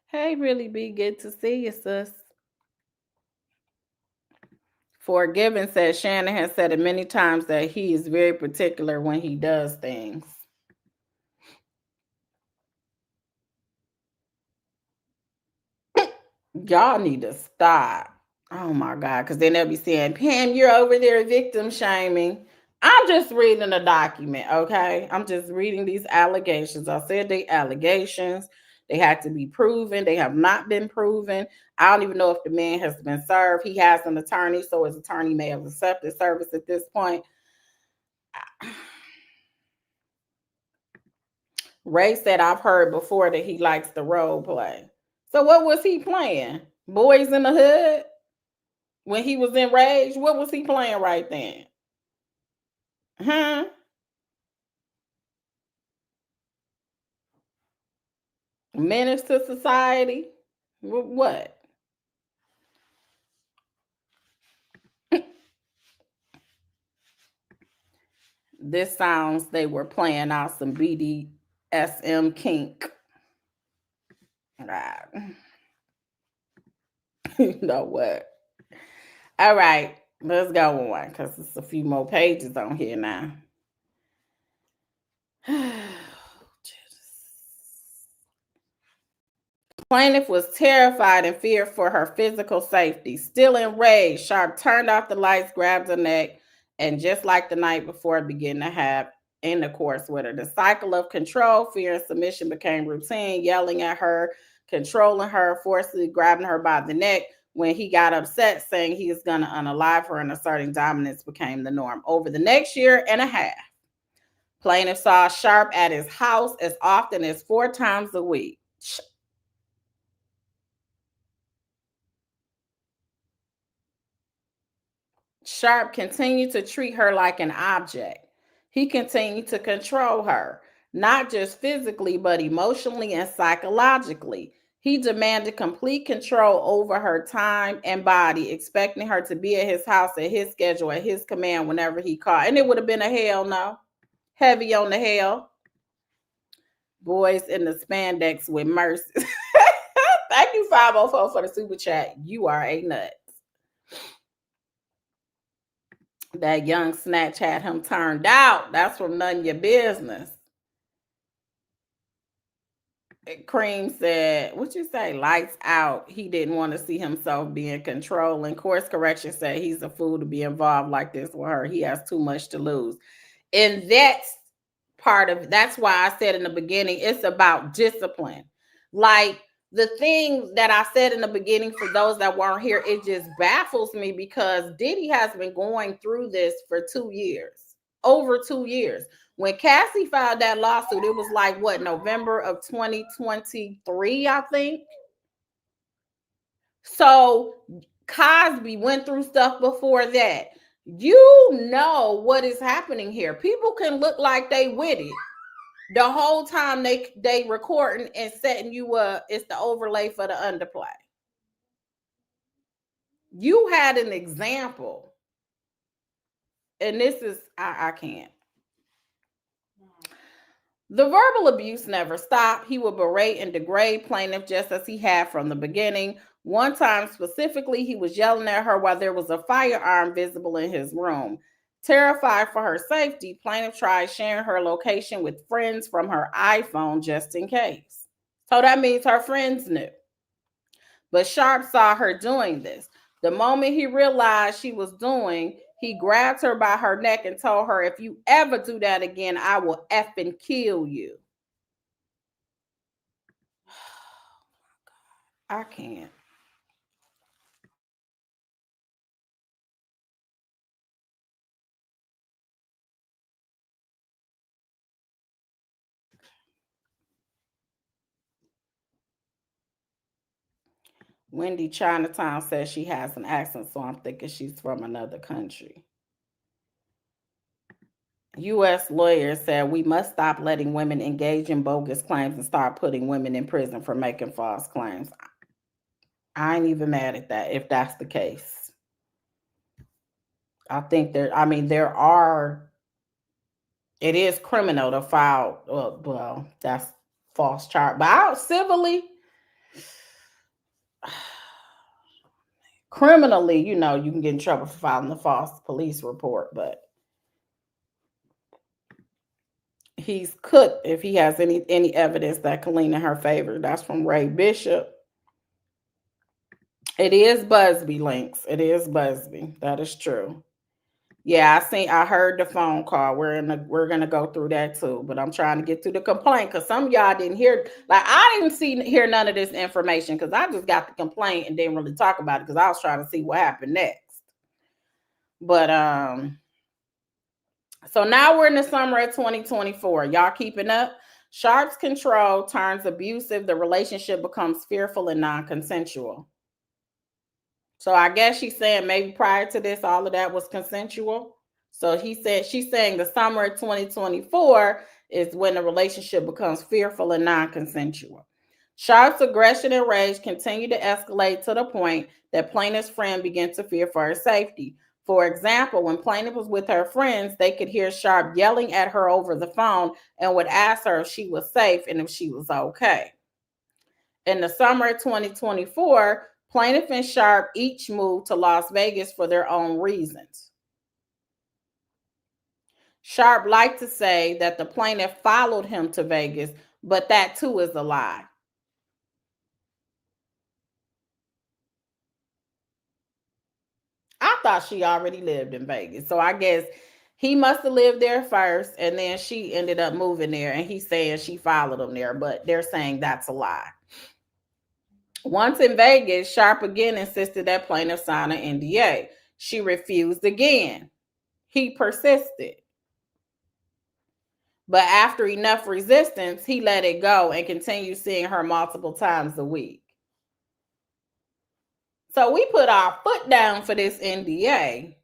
Hey, really be good to see you, sis. Forgiven says Shannon has said it many times that he is very particular when he does things. Y'all need to stop. Oh my God, because then they'll be saying, Pam, you're over there victim shaming. I'm just reading a document, okay? I'm just reading these allegations. I said they allegations. They had to be proven. They have not been proven. I don't even know if the man has been served. He has an attorney, so his attorney may have accepted service at this point. Ray said, I've heard before that he likes the role play. So what was he playing? Boys in the Hood? When he was enraged, what was he playing right then? Huh? Menace to society? What? This sounds they were playing out some BDSM kink. Right. You know what? All right, let's go on because it's a few more pages on here now. Plaintiff was terrified and feared for her physical safety. Still enraged, Sharpe turned off the lights, grabbed her neck, and just like the night before, began to have intercourse with her. The cycle of control, fear, and submission became routine, yelling at her, controlling her, forcibly grabbing her by the neck. When he got upset, saying he was going to unalive her and asserting dominance became the norm. Over the next year and a half, plaintiff saw Sharpe at his house as often as 4 times a week. Sharpe continued to treat her like an object. He continued to control her, not just physically, but emotionally and psychologically. He demanded complete control over her time and body, expecting her to be at his house at his schedule, at his command whenever he called. And it would have been a hell no. Heavy on the hell. Boys in the spandex with mercy. Thank you, 504, for the super chat. You are a nut. That young snatch had him turned out. That's from None of Your Business. Cream said, what you say? Lights out. He didn't want to see himself being controlling. Course correction said he's a fool to be involved like this with her. He has too much to lose. And that's part of, that's why I said in the beginning, it's about discipline. Like the thing that I said in the beginning, for those that weren't here, it just baffles me because Diddy has been going through this for 2 years, over 2 years. When Cassie filed that lawsuit, it was like, what, November of 2023, I think. So Cosby went through stuff before that. You know what is happening here. People can look like they with it. The whole time they recording and setting you up, it's the overlay for the underplay. You had an example. And this is, I can't. The verbal abuse never stopped. He would berate and degrade plaintiff just as he had from the beginning. One time specifically, he was yelling at her while there was a firearm visible in his room. Terrified for her safety, plaintiff tried sharing her location with friends from her iPhone just in case. So that means her friends knew. But Sharpe saw her doing this. The moment he realized she was doing, he grabbed her by her neck and told her, if you ever do that again, I will effing kill you. I can't. Wendy Chinatown says she has an accent, so I'm thinking she's from another country. U.S. lawyers said we must stop letting women engage in bogus claims and start putting women in prison for making false claims. I ain't even mad at that if that's the case. I think there are, it is criminal to file, well, that's false charge. But civilly, Criminally, you know, you can get in trouble for filing a false police report, but he's cooked if he has any evidence that can lean in her favor. That's from Ray Bishop. It is Busby links. It is Busby. That is true. Yeah, I heard the phone call. We're gonna go through that too. But I'm trying to get to the complaint because some of y'all didn't hear. Like I didn't hear none of this information because I just got the complaint and didn't really talk about it because I was trying to see what happened next. But so now we're in the summer of 2024. Y'all keeping up? Sharpe's control turns abusive. The relationship becomes fearful and non-consensual. So I guess she's saying maybe prior to this, all of that was consensual. So she's saying the summer of 2024 is when the relationship becomes fearful and non-consensual. Sharpe's aggression and rage continue to escalate to the point that plaintiff's friend began to fear for her safety. For example, when plaintiff was with her friends, they could hear Sharpe yelling at her over the phone and would ask her if she was safe and if she was okay. In the summer of 2024, plaintiff and Sharpe each moved to Las Vegas for their own reasons. Sharpe liked to say that the plaintiff followed him to Vegas, but that too is a lie. I thought she already lived in Vegas. So I guess he must have lived there first and then she ended up moving there and he's saying she followed him there, but they're saying that's a lie. Once in Vegas, Sharpe again insisted that plaintiff sign an NDA. She refused again. He persisted. But after enough resistance, he let it go and continued seeing her multiple times a week. So we put our foot down for this NDA.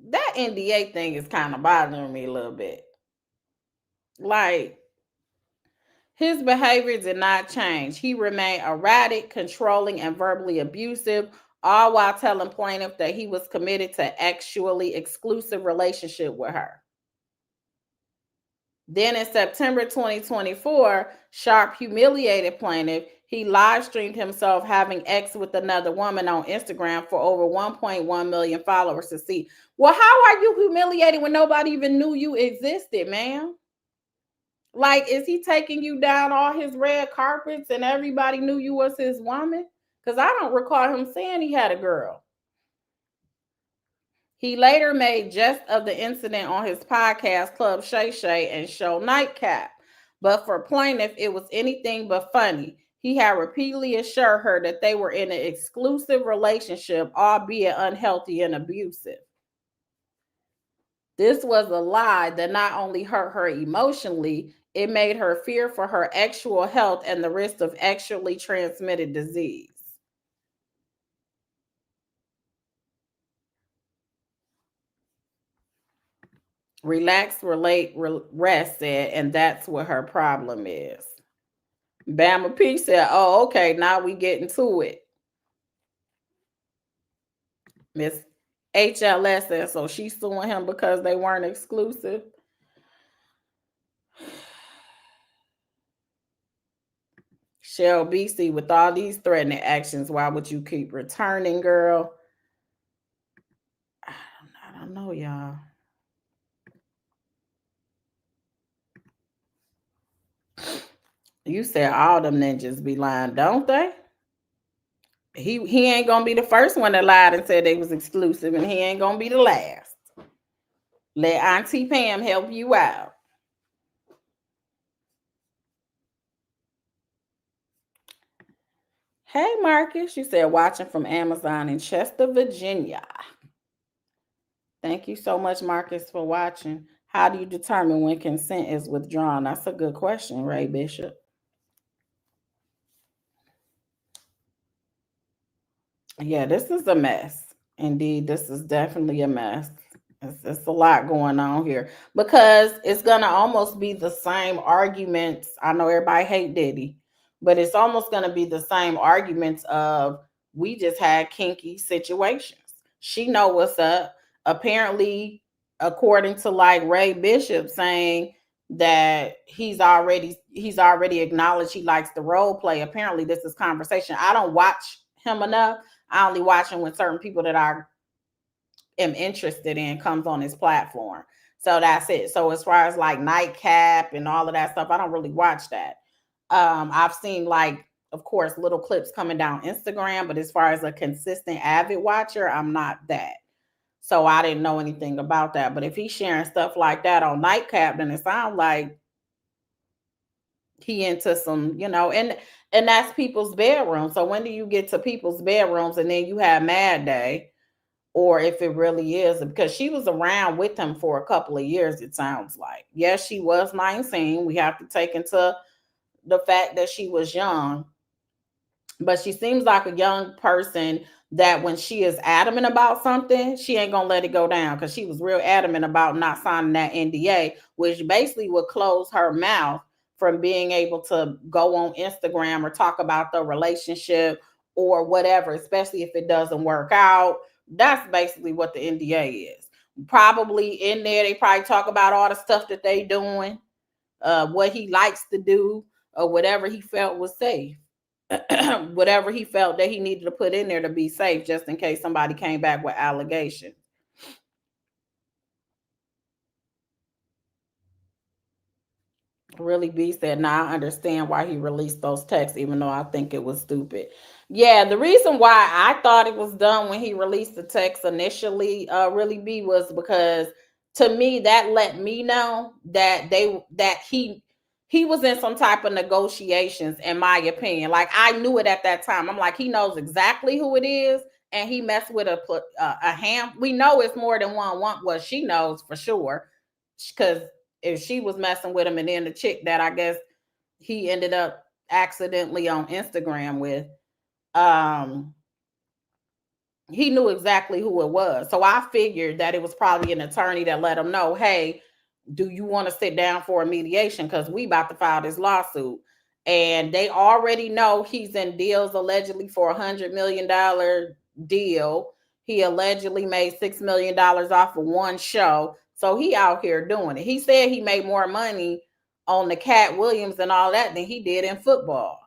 That NDA thing is kind of bothering me a little bit. Like, his behavior did not change. He remained erratic, controlling, and verbally abusive, all while telling plaintiff that he was committed to actually exclusive relationship with her. Then in September 2024, Sharpe humiliated plaintiff. He live streamed himself having sex with another woman on Instagram for over 1.1 million followers to see. Well, how are you humiliating when nobody even knew you existed, man? Like, is he taking you down all his red carpets and everybody knew you was his woman? Because I don't recall him saying he had a girl. He later made jest of the incident on his podcast, Club Shay Shay and Show Nightcap. But for plaintiff, it was anything but funny. He had repeatedly assured her that they were in an exclusive relationship, albeit unhealthy and abusive. This was a lie that not only hurt her emotionally, it made her fear for her actual health and the risk of actually transmitted disease. Relax, relate, rest said, and that's what her problem is. Bama P said, oh, okay, now we getting to it. Miss HLS said, so she's suing him because they weren't exclusive. Shell BC, with all these threatening actions, why would you keep returning, girl? I don't know, y'all. You said all them ninjas be lying, don't they? He ain't gonna be the first one that lied and said they was exclusive, and he ain't gonna be the last. Let Auntie Pam help you out. Hey, Marcus, you said watching from Amazon in Chester, Virginia. Thank you so much, Marcus, for watching. How do you determine when consent is withdrawn? That's a good question, Ray Bishop. Yeah, this is a mess. Indeed, this is definitely a mess. It's a lot going on here because it's going to almost be the same arguments. I know everybody hate Diddy, but it's almost going to be the same arguments of we just had kinky situations. She know what's up. Apparently, according to like Ray Bishop saying that he's already acknowledged he likes the role play. Apparently, this is conversation. I don't watch him enough. I only watch him when certain people that I am interested in comes on his platform. So that's it. So as far as like Nightcap and all of that stuff, I don't really watch that. I've seen, like, of course, little clips coming down Instagram, but as far as a consistent avid watcher, I'm not that. So I didn't know anything about that. But if he's sharing stuff like that on Nightcap, then it sounds like he into some, and that's people's bedroom. So when do you get to people's bedrooms and then you have Mad Day? Or if it really is, because she was around with him for a couple of years, it sounds like. Yes, she was 19. We have to take into the fact that she was young, but she seems like a young person that when she is adamant about something, she ain't gonna let it go down, because she was real adamant about not signing that NDA, which basically would close her mouth from being able to go on Instagram or talk about the relationship or whatever, especially if it doesn't work out. That's basically what the NDA is. Probably in there, they probably talk about all the stuff that they doing, what he likes to do, or whatever he felt was safe. Whatever he felt that he needed to put in there to be safe, just in case somebody came back with allegations. Really B said, now I understand why he released those texts, even though I think it was stupid. Yeah, the reason why I thought it was done when he released the text initially, really B, was because to me that let me know that he was in some type of negotiations, in my opinion. Like, I knew it at that time. I'm like, he knows exactly who it is, and he messed with a ham. We know it's more than one. Well, she knows for sure, because if she was messing with him, and then the chick that I guess he ended up accidentally on Instagram with, he knew exactly who it was. So I figured that it was probably an attorney that let him know, hey, do you want to sit down for a mediation? Because we about to file this lawsuit. And they already know he's in deals allegedly for $100 million deal. He allegedly made $6 million off of one show. So he out here doing it. He said he made more money on the Cat Williams and all that than he did in football.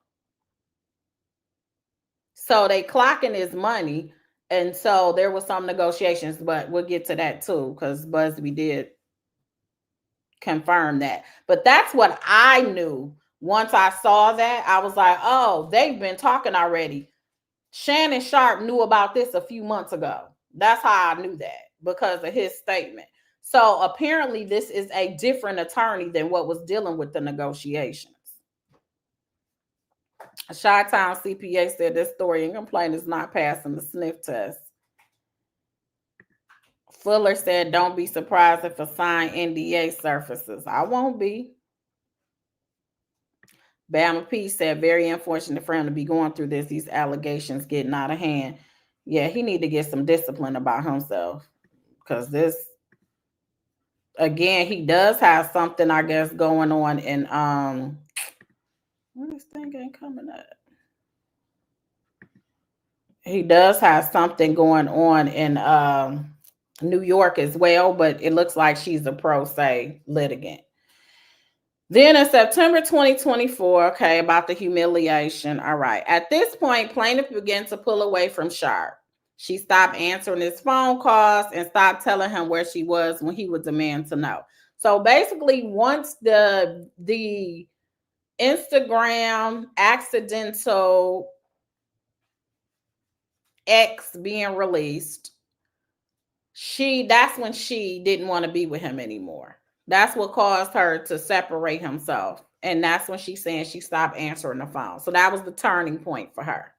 So they clocking his money. And so there was some negotiations, but we'll get to that too, because Busby did confirm that. But that's what I knew. Once I saw that, I was like, oh, they've been talking already. Shannon Sharpe knew about this a few months ago. That's how I knew that, because of his statement. So apparently this is a different attorney than what was dealing with the negotiations. Chi-Town CPA said this story and complaint is not passing the sniff test. Fuller said, don't be surprised if a signed NDA surfaces. I won't be. Bama P said, very unfortunate for him to be going through this. These allegations getting out of hand. Yeah, he need to get some discipline about himself. Because this, again, he does have something, I guess, going on in, this thing ain't coming up. He does have something going on in New York as well, but it looks like she's a pro se litigant. Then in September 2024, okay, about the humiliation. All right. At this point, plaintiff began to pull away from Sharpe. She stopped answering his phone calls and stopped telling him where she was when he would demand to know. So basically, once the Instagram accidental X being released, that's when she didn't want to be with him anymore. That's what caused her to separate himself. And that's when she's saying she stopped answering the phone. So that was the turning point for her.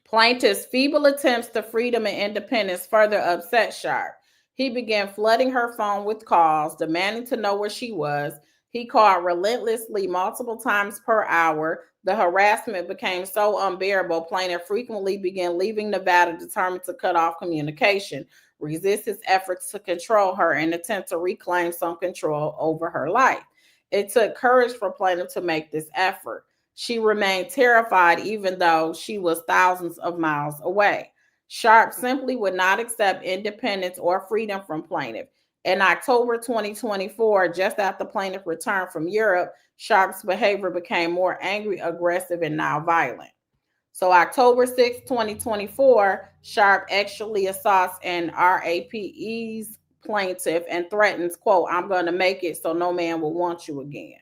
Plaintiff's feeble attempts to freedom and independence further upset Sharpe. He began flooding her phone with calls, demanding to know where she was. He called relentlessly multiple times per hour. The harassment became so unbearable, plaintiff frequently began leaving Nevada, determined to cut off communication, resist his efforts to control her, and attempt to reclaim some control over her life. It took courage for plaintiff to make this effort. She remained terrified even though she was thousands of miles away. Sharpe simply would not accept independence or freedom from plaintiff. In October 2024, just after plaintiff returned from Europe, Sharpe's behavior became more angry, aggressive, and now violent. So October 6, 2024, Sharpe actually assaults and RAPE's plaintiff and threatens, quote, "I'm going to make it so no man will want you again."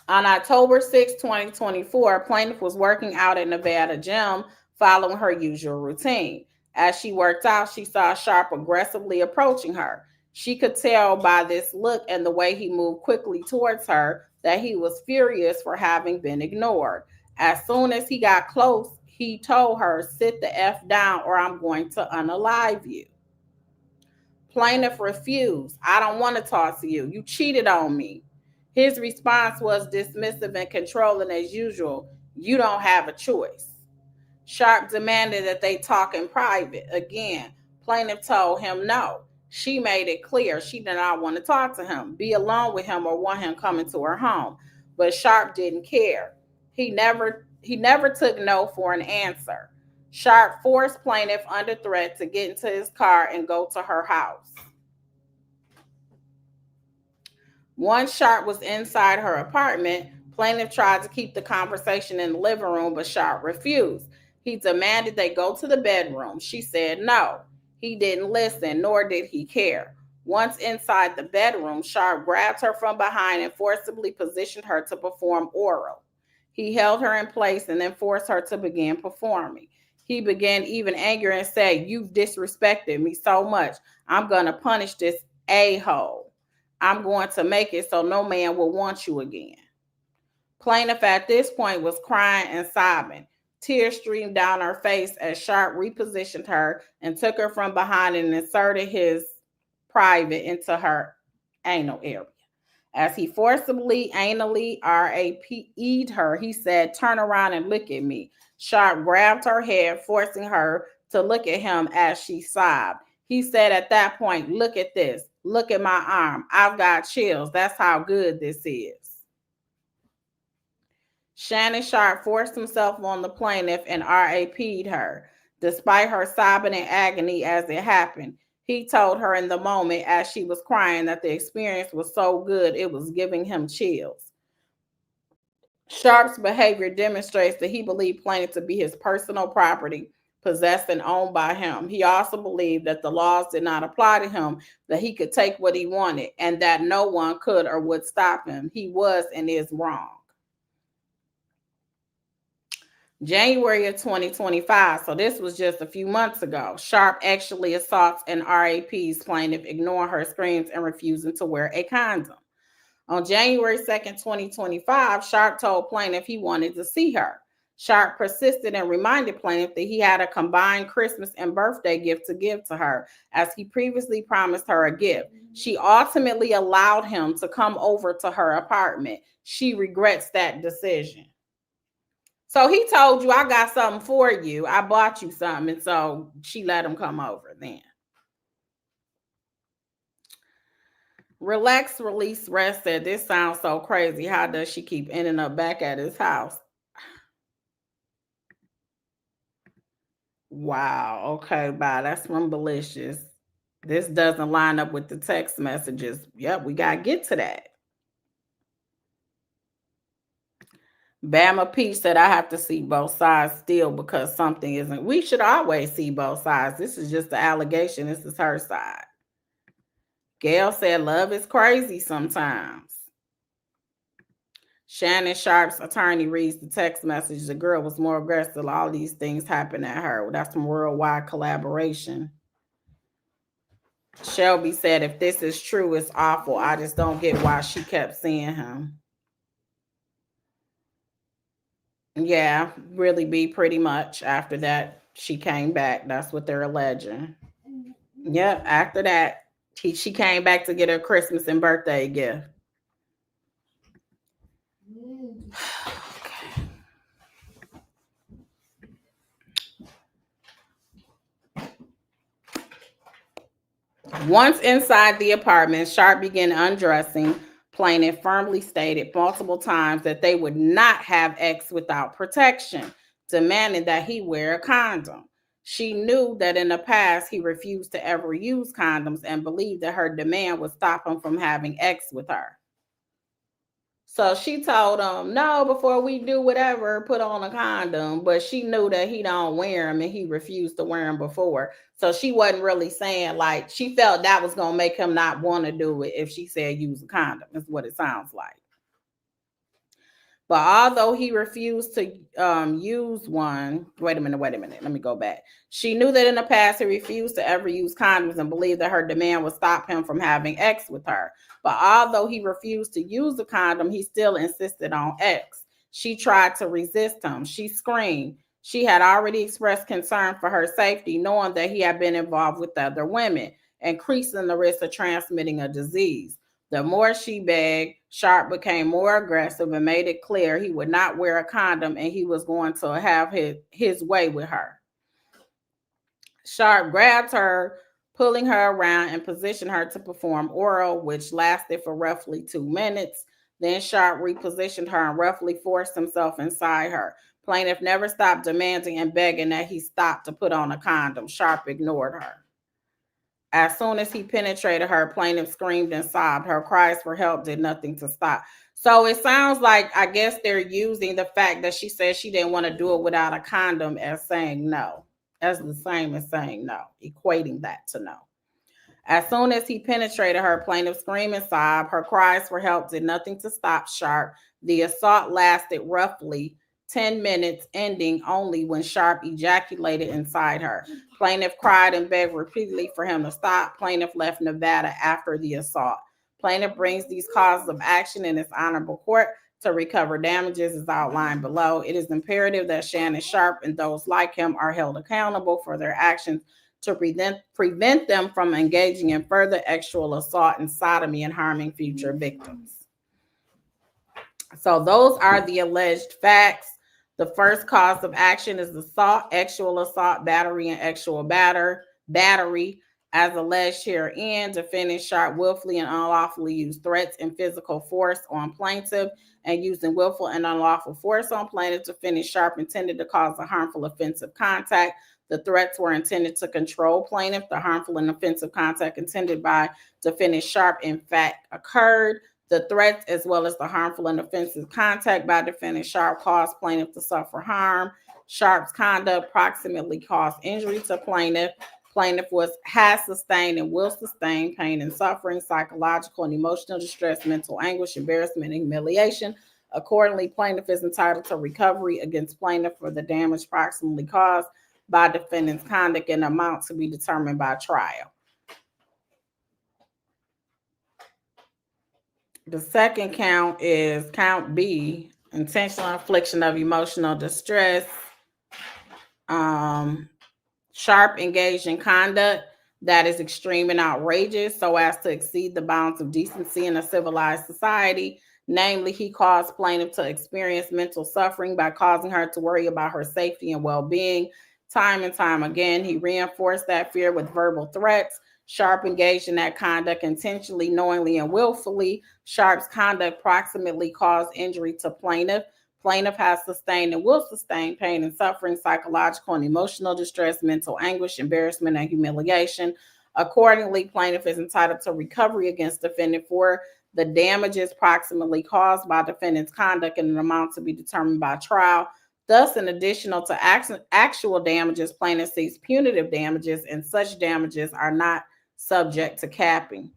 On October 6, 2024, plaintiff was working out at Nevada gym following her usual routine. As she worked out, she saw Sharpe aggressively approaching her. She could tell by this look and the way he moved quickly towards her that he was furious for having been ignored. As soon as he got close, he told her, "Sit the F down or I'm going to unalive you." Plaintiff refused. "I don't want to talk to you. You cheated on me." His response was dismissive and controlling as usual. "You don't have a choice." Sharpe demanded that they talk in private. Again, plaintiff told him no. She made it clear she did not want to talk to him, be alone with him, or want him coming to her home. But Sharpe didn't care. He never took no for an answer. Sharpe forced plaintiff under threat to get into his car and go to her house. Once Sharpe was inside her apartment, plaintiff tried to keep the conversation in the living room, but Sharpe refused. He demanded they go to the bedroom. She said no. He didn't listen, nor did he care. Once inside the bedroom, Sharpe grabbed her from behind and forcibly positioned her to perform oral. He held her in place and then forced her to begin performing. He began even angrier and said, "You've disrespected me so much. I'm going to punish this a-hole. I'm going to make it so no man will want you again." Plaintiff at this point was crying and sobbing. Tears streamed down her face as Sharpe repositioned her and took her from behind and inserted his private into her anal area. As he forcibly anally RAPE'd her, he said, "Turn around and look at me." Sharpe grabbed her head, forcing her to look at him as she sobbed. He said at that point, "Look at this. Look at my arm. I've got chills. That's how good this is." Shannon Sharpe forced himself on the plaintiff and RAP'd her. Despite her sobbing in agony as it happened, he told her in the moment as she was crying that the experience was so good it was giving him chills. Sharpe's behavior demonstrates that he believed plaintiff to be his personal property, possessed and owned by him. He also believed that the laws did not apply to him, that he could take what he wanted, and that no one could or would stop him. He was and is wrong. January of 2025, so this was just a few months ago, Sharpe actually assaults and RAP's plaintiff, ignoring her screams and refusing to wear a condom. On January 2nd, 2025, Sharpe told plaintiff he wanted to see her. Sharpe persisted and reminded plaintiff that he had a combined Christmas and birthday gift to give to her, as he previously promised her a gift. She ultimately allowed him to come over to her apartment. She regrets that decision. So he told you, "I got something for you. I bought you something." And so she let him come over then. Relax, Release, Rest said, "This sounds so crazy. How does she keep ending up back at his house?" Wow. Okay, bye. That's from Malicious. This doesn't line up with the text messages. Yep, we got to get to that. Bama Peach said, "I have to see both sides still because something isn't." We should always see both sides. This is just the allegation. This is her side. Gail said, "Love is crazy sometimes." Shannon Sharpe's attorney reads the text message. "The girl was more aggressive. All these things happen at her." Well, that's some worldwide collaboration. Shelby said, "If this is true, it's awful. I just don't get why she kept seeing him." Yeah, really be pretty much after that, she came back. That's what they're alleging. Yep, after that, she came back to get her Christmas and birthday gift. Okay. Once inside the apartment, Sharpe began undressing. Plaintiff firmly stated multiple times that they would not have sex without protection, demanding that he wear a condom. She knew that in the past he refused to ever use condoms and believed that her demand would stop him from having sex with her. So she told him, no, before we do whatever, put on a condom. But she knew that he don't wear them and he refused to wear them before. So she wasn't really saying, like, she felt that was going to make him not want to do it if she said use a condom. That's what it sounds like. But although he refused to use one, wait a minute, let me go back. She knew that in the past he refused to ever use condoms and believed that her demand would stop him from having sex with her. But although he refused to use the condom, he still insisted on sex. She tried to resist him. She screamed. She had already expressed concern for her safety, knowing that he had been involved with other women, increasing the risk of transmitting a disease. The more she begged, Sharpe became more aggressive and made it clear he would not wear a condom and he was going to have his way with her. Sharpe grabbed her, pulling her around and positioned her to perform oral, which lasted for roughly 2 minutes. Then Sharpe repositioned her and roughly forced himself inside her. Plaintiff never stopped demanding and begging that he stop to put on a condom. Sharpe ignored her. As soon as he penetrated her, plaintiff screamed and sobbed. Her cries for help did nothing to stop. So it sounds like, I guess they're using the fact that she said she didn't want to do it without a condom as saying no. As the same as saying no, equating that to no. As soon as he penetrated her, plaintiff screamed and sobbed. Her cries for help did nothing to stop Sharpe. The assault lasted roughly 10 minutes, ending only when Sharpe ejaculated inside her. Plaintiff cried and begged repeatedly for him to stop. Plaintiff left Nevada after the assault. Plaintiff brings these causes of action in its honorable court to recover damages as outlined below. It is imperative that Shannon Sharpe and those like him are held accountable for their actions to prevent them from engaging in further sexual assault and sodomy and harming future victims. So those are the alleged facts. The first cause of action is assault, sexual assault, battery, and sexual battery. As alleged herein, defendant Sharpe willfully and unlawfully used threats and physical force on plaintiff, and using willful and unlawful force on plaintiff, defendant Sharpe intended to cause a harmful offensive contact. The threats were intended to control plaintiff. The harmful and offensive contact intended by defendant Sharpe in fact occurred. The threats, as well as the harmful and offensive contact by defendant Sharpe, caused plaintiff to suffer harm. Sharpe's conduct proximately caused injury to plaintiff. Plaintiff has sustained and will sustain pain and suffering, psychological and emotional distress, mental anguish, embarrassment, and humiliation. Accordingly, plaintiff is entitled to recovery against plaintiff for the damage proximately caused by defendant's conduct and amount to be determined by trial. The second count is count B, intentional infliction of emotional distress. Sharpe engaged in conduct that is extreme and outrageous so as to exceed the bounds of decency in a civilized society. Namely, he caused plaintiff to experience mental suffering by causing her to worry about her safety and well-being. Time and time again, he reinforced that fear with verbal threats. Sharpe engaged in that conduct intentionally, knowingly, and willfully. Sharpe's conduct proximately caused injury to plaintiff. Plaintiff has sustained and will sustain pain and suffering, psychological and emotional distress, mental anguish, embarrassment, and humiliation. Accordingly, plaintiff is entitled to recovery against defendant for the damages proximately caused by defendant's conduct in an amount to be determined by trial. Thus, in addition to actual damages, plaintiff seeks punitive damages, and such damages are not subject to capping.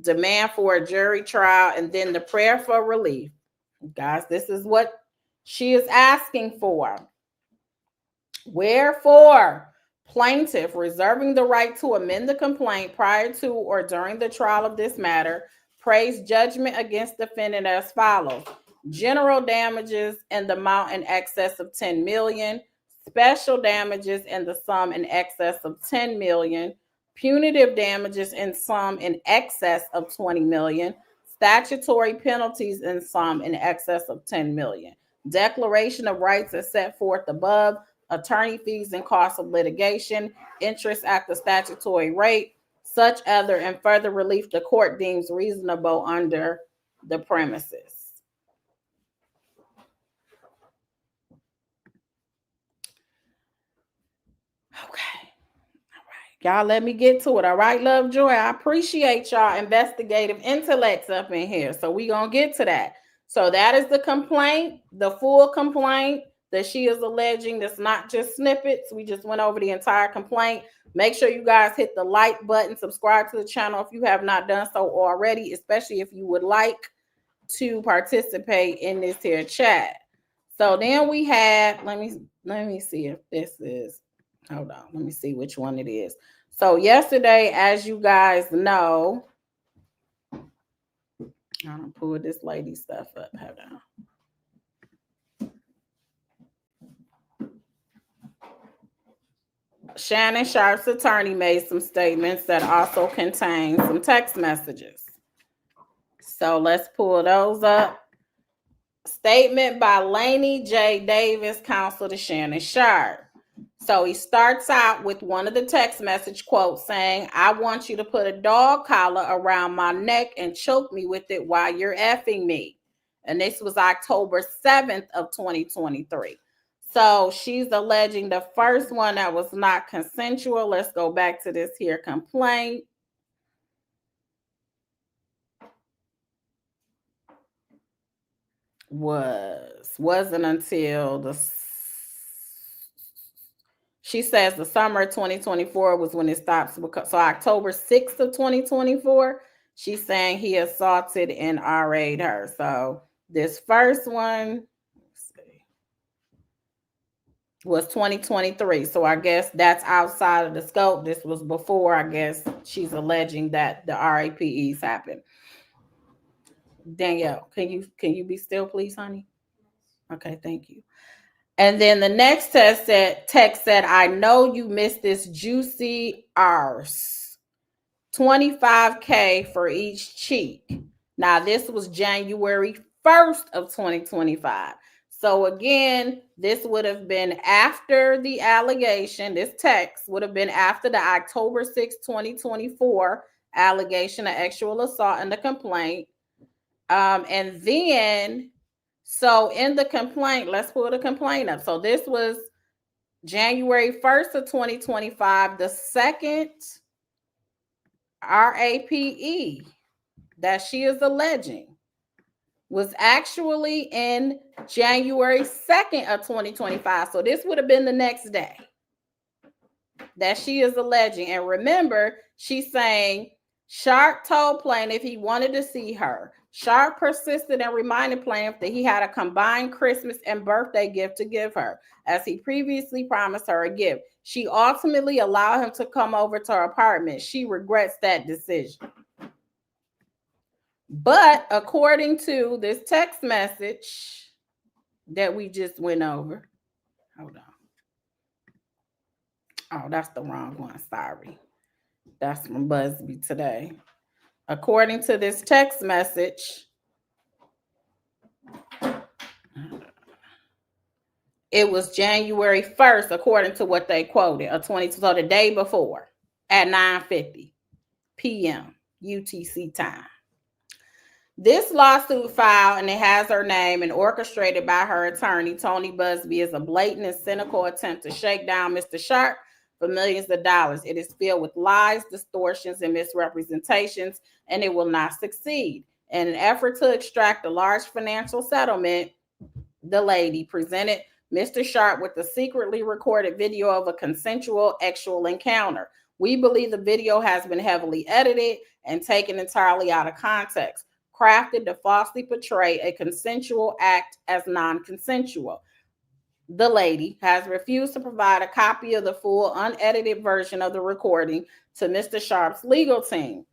Demand for a jury trial, and then the prayer for relief. Guys, this is what she is asking for. Wherefore, plaintiff reserving the right to amend the complaint prior to or during the trial of this matter, prays judgment against defendant as follows: general damages in the amount in excess of 10 million, special damages in the sum in excess of 10 million, punitive damages in sum in excess of 20 million, statutory penalties in sum in excess of 10 million. Declaration of rights as set forth above, attorney fees and costs of litigation, interest at the statutory rate, such other and further relief the court deems reasonable under the premises. Okay. Y'all let me get to it. All right, Lovejoy. I appreciate y'all investigative intellects up in here. So we gonna get to that. So that is the complaint, the full complaint that she is alleging. That's not just snippets. We just went over the entire complaint. Make sure you guys hit the like button, subscribe to the channel if you have not done so already, especially if you would like to participate in this here chat. So then we had, let me see if this is, hold on, let me see which one it is. So yesterday, as you guys know, I don't pull this lady stuff up. Hold on. Shannon Sharpe's attorney made some statements that also contain some text messages. So let's pull those up. Statement by Lainey J. Davis, counsel to Shannon Sharpe. So he starts out with one of the text message quotes saying, I want you to put a dog collar around my neck and choke me with it while you're effing me. And this was October 7th of 2023. So she's alleging the first one that was not consensual. Let's go back to this here complaint. Wasn't until she says the summer of 2024 was when it stops. So October 6th of 2024, she's saying he assaulted and RA'd her. So this first one, let's see, was 2023. So I guess that's outside of the scope. This was before, I guess, she's alleging that the RAPEs happened. Danielle, can you be still, please, honey? Okay, thank you. And then the next text said, I know you missed this juicy arse. $25K for each cheek. Now, this was January 1st of 2025. So again, this would have been after the allegation. This text would have been after the October 6, 2024 allegation of sexual assault and the complaint. And then, so in the complaint, let's pull the complaint up. So this was January 1st of 2025, the second RAPE that she is alleging was actually in January 2nd of 2025. So this would have been the next day that she is alleging. And remember, she's saying Sharpe told plaintiff he wanted to see her. Sharpe persisted and reminded plaintiff that he had a combined Christmas and birthday gift to give her, as he previously promised her a gift. She ultimately allowed him to come over to her apartment. She regrets that decision. But according to this text message that we just went over, hold on. Oh, that's the wrong one. Sorry. That's from Busby today. According to this text message, it was January 1st, according to what they quoted, so the day before at 9:50 p.m. UTC time. This lawsuit filed, and it has her name and orchestrated by her attorney, Tony Busby, is a blatant and cynical attempt to shake down Mr. Sharpe for millions of dollars. It is filled with lies, distortions, and misrepresentations, and it will not succeed. In an effort to extract a large financial settlement, the lady presented Mr. Sharpe with a secretly recorded video of a consensual sexual encounter. We believe the video has been heavily edited and taken entirely out of context, crafted to falsely portray a consensual act as non-consensual. The lady has refused to provide a copy of the full unedited version of the recording to Mr. Sharpe's legal team.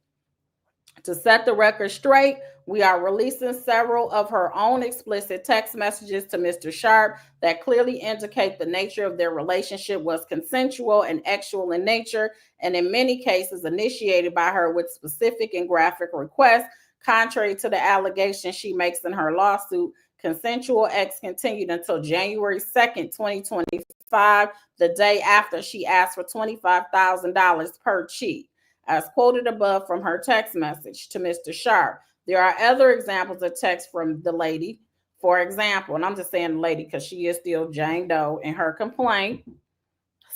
To set the record straight, we are releasing several of her own explicit text messages to Mr. Sharpe that clearly indicate the nature of their relationship was consensual and sexual in nature, and in many cases initiated by her with specific and graphic requests. Contrary to the allegation she makes in her lawsuit, consensual acts continued until January 2nd, 2025, the day after she asked for $25,000 per cheek, as quoted above from her text message to Mr. Sharpe. There are other examples of text from the lady. For example, and I'm just saying the lady because she is still Jane Doe in her complaint.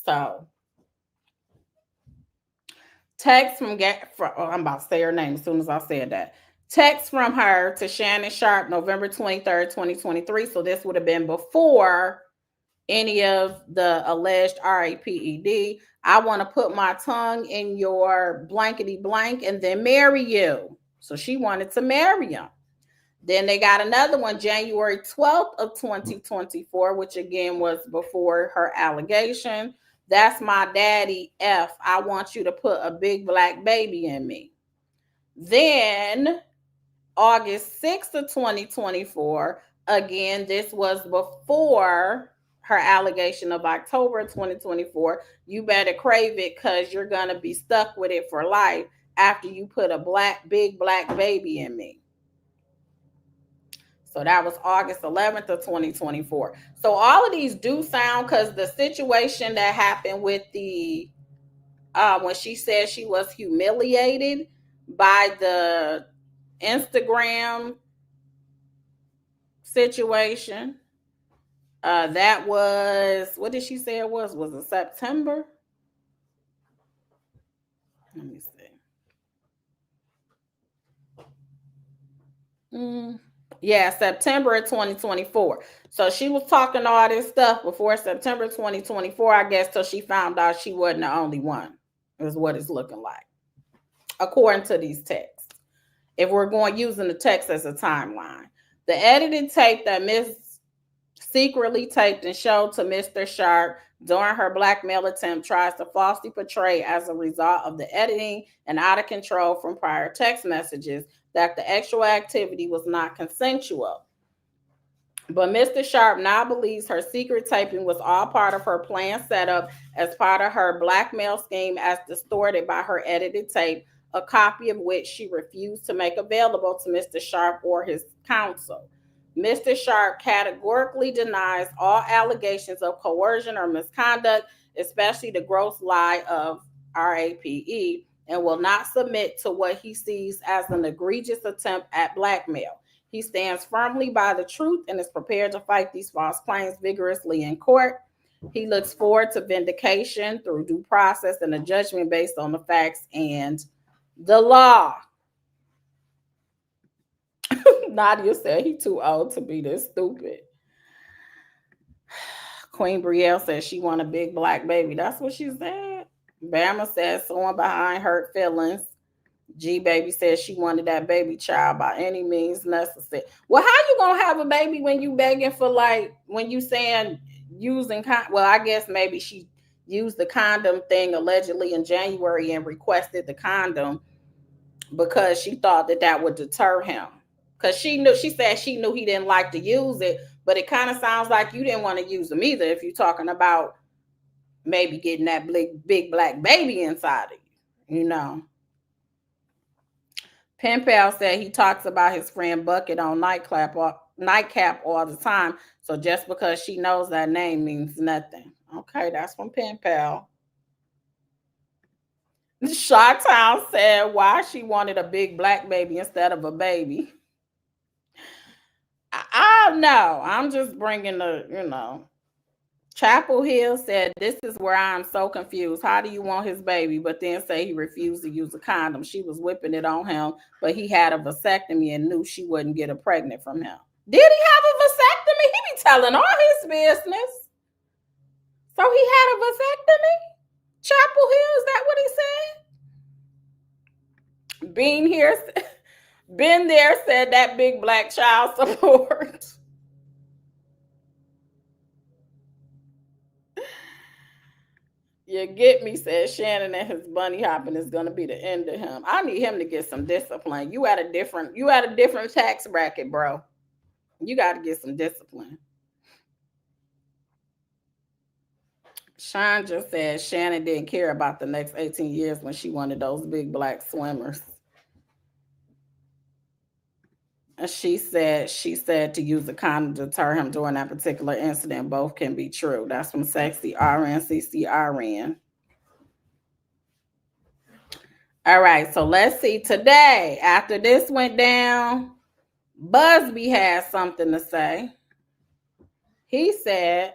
So Text from I'm about to say her name as soon as I said that. Text from her to Shannon Sharpe, November 23rd, 2023. So this would have been before any of the alleged RAPED. I want to put my tongue in your blankety blank and then marry you. So she wanted to marry him. Then they got another one, January 12th of 2024, which again was before her allegation. That's my daddy, F. I want you to put a big black baby in me. Then August 6th of 2024, again, this was before her allegation of October 2024. You better crave it because you're going to be stuck with it for life after you put a big black baby in me. So that was August 11th of 2024. So all of these do sound, because the situation that happened with the, when she said she was humiliated by the Instagram situation, that was, what did she say it was? Was it September? Let me see. Yeah, September of 2024. So she was talking all this stuff before September 2024, I guess, till she found out she wasn't the only one, is what it's looking like, according to these texts. If we're going using the text as a timeline, the edited tape that Miss secretly taped and showed to Mr. Sharpe during her blackmail attempt tries to falsely portray, as a result of the editing and out of control from prior text messages, that the actual activity was not consensual. But Mr. Sharpe now believes her secret taping was all part of her plan setup as part of her blackmail scheme, as distorted by her edited tape, a copy of which she refused to make available to Mr. Sharpe or his counsel. Mr. Sharpe categorically denies all allegations of coercion or misconduct, especially the gross lie of RAPE, and will not submit to what he sees as an egregious attempt at blackmail. He stands firmly by the truth and is prepared to fight these false claims vigorously in court. He looks forward to vindication through due process and a judgment based on the facts and the law. Nadia said he too old to be this stupid. Queen Brielle said she want a big black baby. That's what she said. Bama said someone behind hurt feelings. G Baby says she wanted that baby child by any means necessary. Well, how you gonna have a baby when you begging for, like, when you saying using well, I guess maybe she used the condom thing allegedly in January and requested the condom because she thought that would deter him. Because she said she knew he didn't like to use it, but it kind of sounds like you didn't want to use them either if you're talking about maybe getting that big black baby inside of you, you know. Pen Pal said he talks about his friend Bucket on Nightcap all the time. So just because she knows that name means nothing. Okay, that's from Pen Pal. Shawtown said why she wanted a big black baby instead of a baby. I don't know. I'm just bringing the, you know. Chapel Hill said, this is where I'm so confused. How do you want his baby, but then say he refused to use a condom? She was whipping it on him, but he had a vasectomy and knew she wouldn't get her pregnant from him. Did he have a vasectomy? He be telling all his business. So he had a vasectomy? Chapel Hill, is that what he said? Ben there said that big black child support. You get me, said Shannon, and his bunny hopping is going to be the end of him. I need him to get some discipline. You at a different tax bracket, bro. You got to get some discipline. Sean just said Shannon didn't care about the next 18 years when she wanted those big black swimmers. And she said to use a condom to deter him during that particular incident. Both can be true. That's from Sexy RN. All right, so let's see. Today, after this went down, Busby has something to say. He said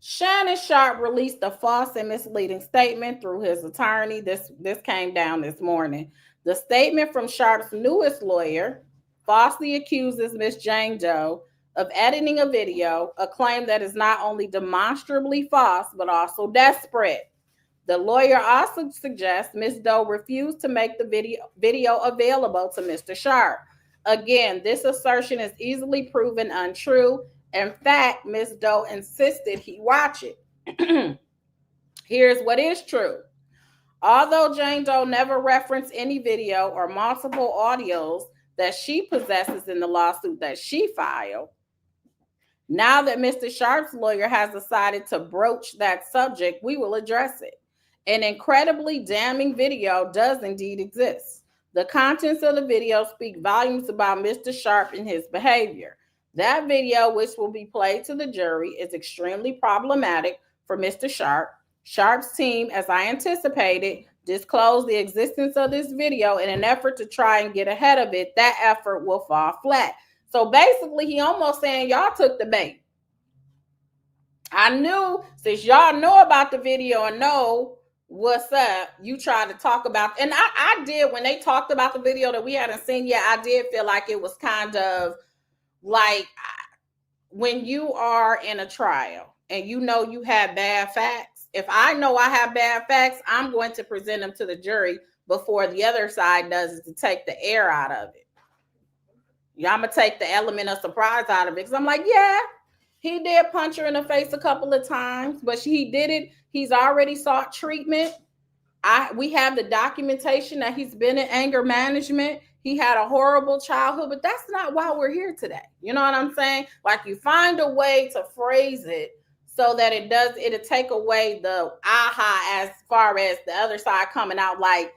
Shannon Sharpe released a false and misleading statement through his attorney. This came down this morning. The statement from Sharpe's newest lawyer falsely accuses Miss Jane Doe of editing a video, a claim that is not only demonstrably false but also desperate. The lawyer also suggests Ms. Doe refused to make the video available to Mr. Sharpe. Again, this assertion is easily proven untrue. In fact, Ms. Doe insisted he watch it. Here's what is true. Although Jane Doe never referenced any video or multiple audios that she possesses in the lawsuit that she filed, now that Mr. Sharpe's lawyer has decided to broach that subject, we will address it. An incredibly damning video does indeed exist. The contents of the video speak volumes about Mr. Sharpe and his behavior. That video, which will be played to the jury, is extremely problematic for Mr. Sharpe. Sharpe's team, as I anticipated, disclosed the existence of this video in an effort to try and get ahead of it. That effort will fall flat. So basically, he almost saying y'all took the bait. I knew, since y'all know about the video and know what's up, you tried to talk about, and I did, when they talked about the video that we hadn't seen yet, I did feel like it was kind of like when you are in a trial and you know you have bad facts. If I know I have bad facts, I'm going to present them to the jury before the other side does, is to take the air out of it. Yeah, I'm going to take the element of surprise out of it. Because I'm like, yeah, he did punch her in the face a couple of times, but he did it. He's already sought treatment. We have the documentation that he's been in anger management. He had a horrible childhood, but that's not why we're here today. You know what I'm saying? Like, you find a way to phrase it so that it'll take away the aha as far as the other side coming out like,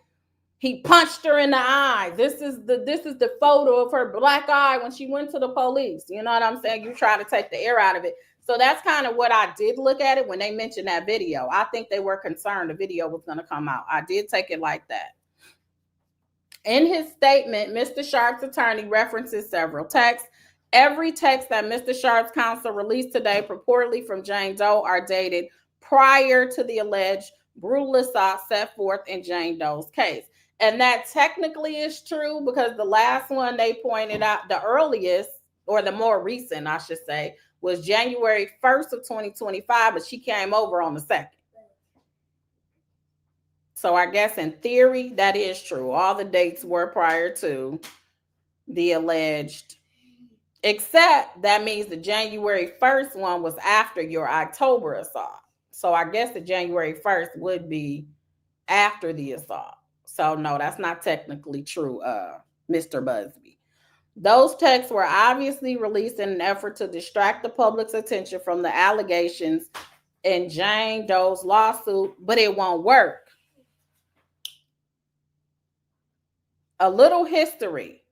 he punched her in the eye. This is the photo of her black eye when she went to the police. You know what I'm saying? You try to take the air out of it. So that's kind of what I did look at it when they mentioned that video. I think they were concerned the video was going to come out. I did take it like that. In his statement, Mr. Sharpe's attorney references several texts. Every text that Mr. Sharpe's counsel released today, purportedly from Jane Doe, are dated prior to the alleged brutal assault set forth in Jane Doe's case. And that technically is true because the last one they pointed out, the earliest, or the more recent, I should say, was January 1st of 2025, but she came over on the 2nd. So I guess in theory, that is true. All the dates were prior to the alleged, except that means the January 1st one was after your October assault. So I guess the January 1st would be after the assault. So no, that's not technically true, Mr. Busby. Those texts were obviously released in an effort to distract the public's attention from the allegations in Jane Doe's lawsuit, but it won't work. A little history.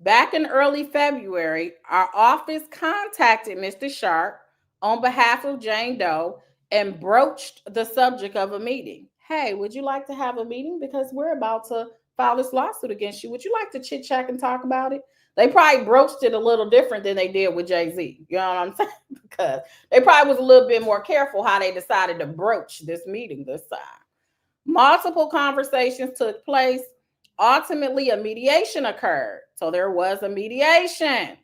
Back in early February, our office contacted Mr. Sharpe on behalf of Jane Doe and broached the subject of a meeting. Hey, would you like to have a meeting? Because we're about to file this lawsuit against you. Would you like to chit chat and talk about it? They probably broached it a little different than they did with Jay-Z. You know what I'm saying? Because they probably was a little bit more careful how they decided to broach this meeting this time. Multiple conversations took place. Ultimately, a mediation occurred. So there was a mediation.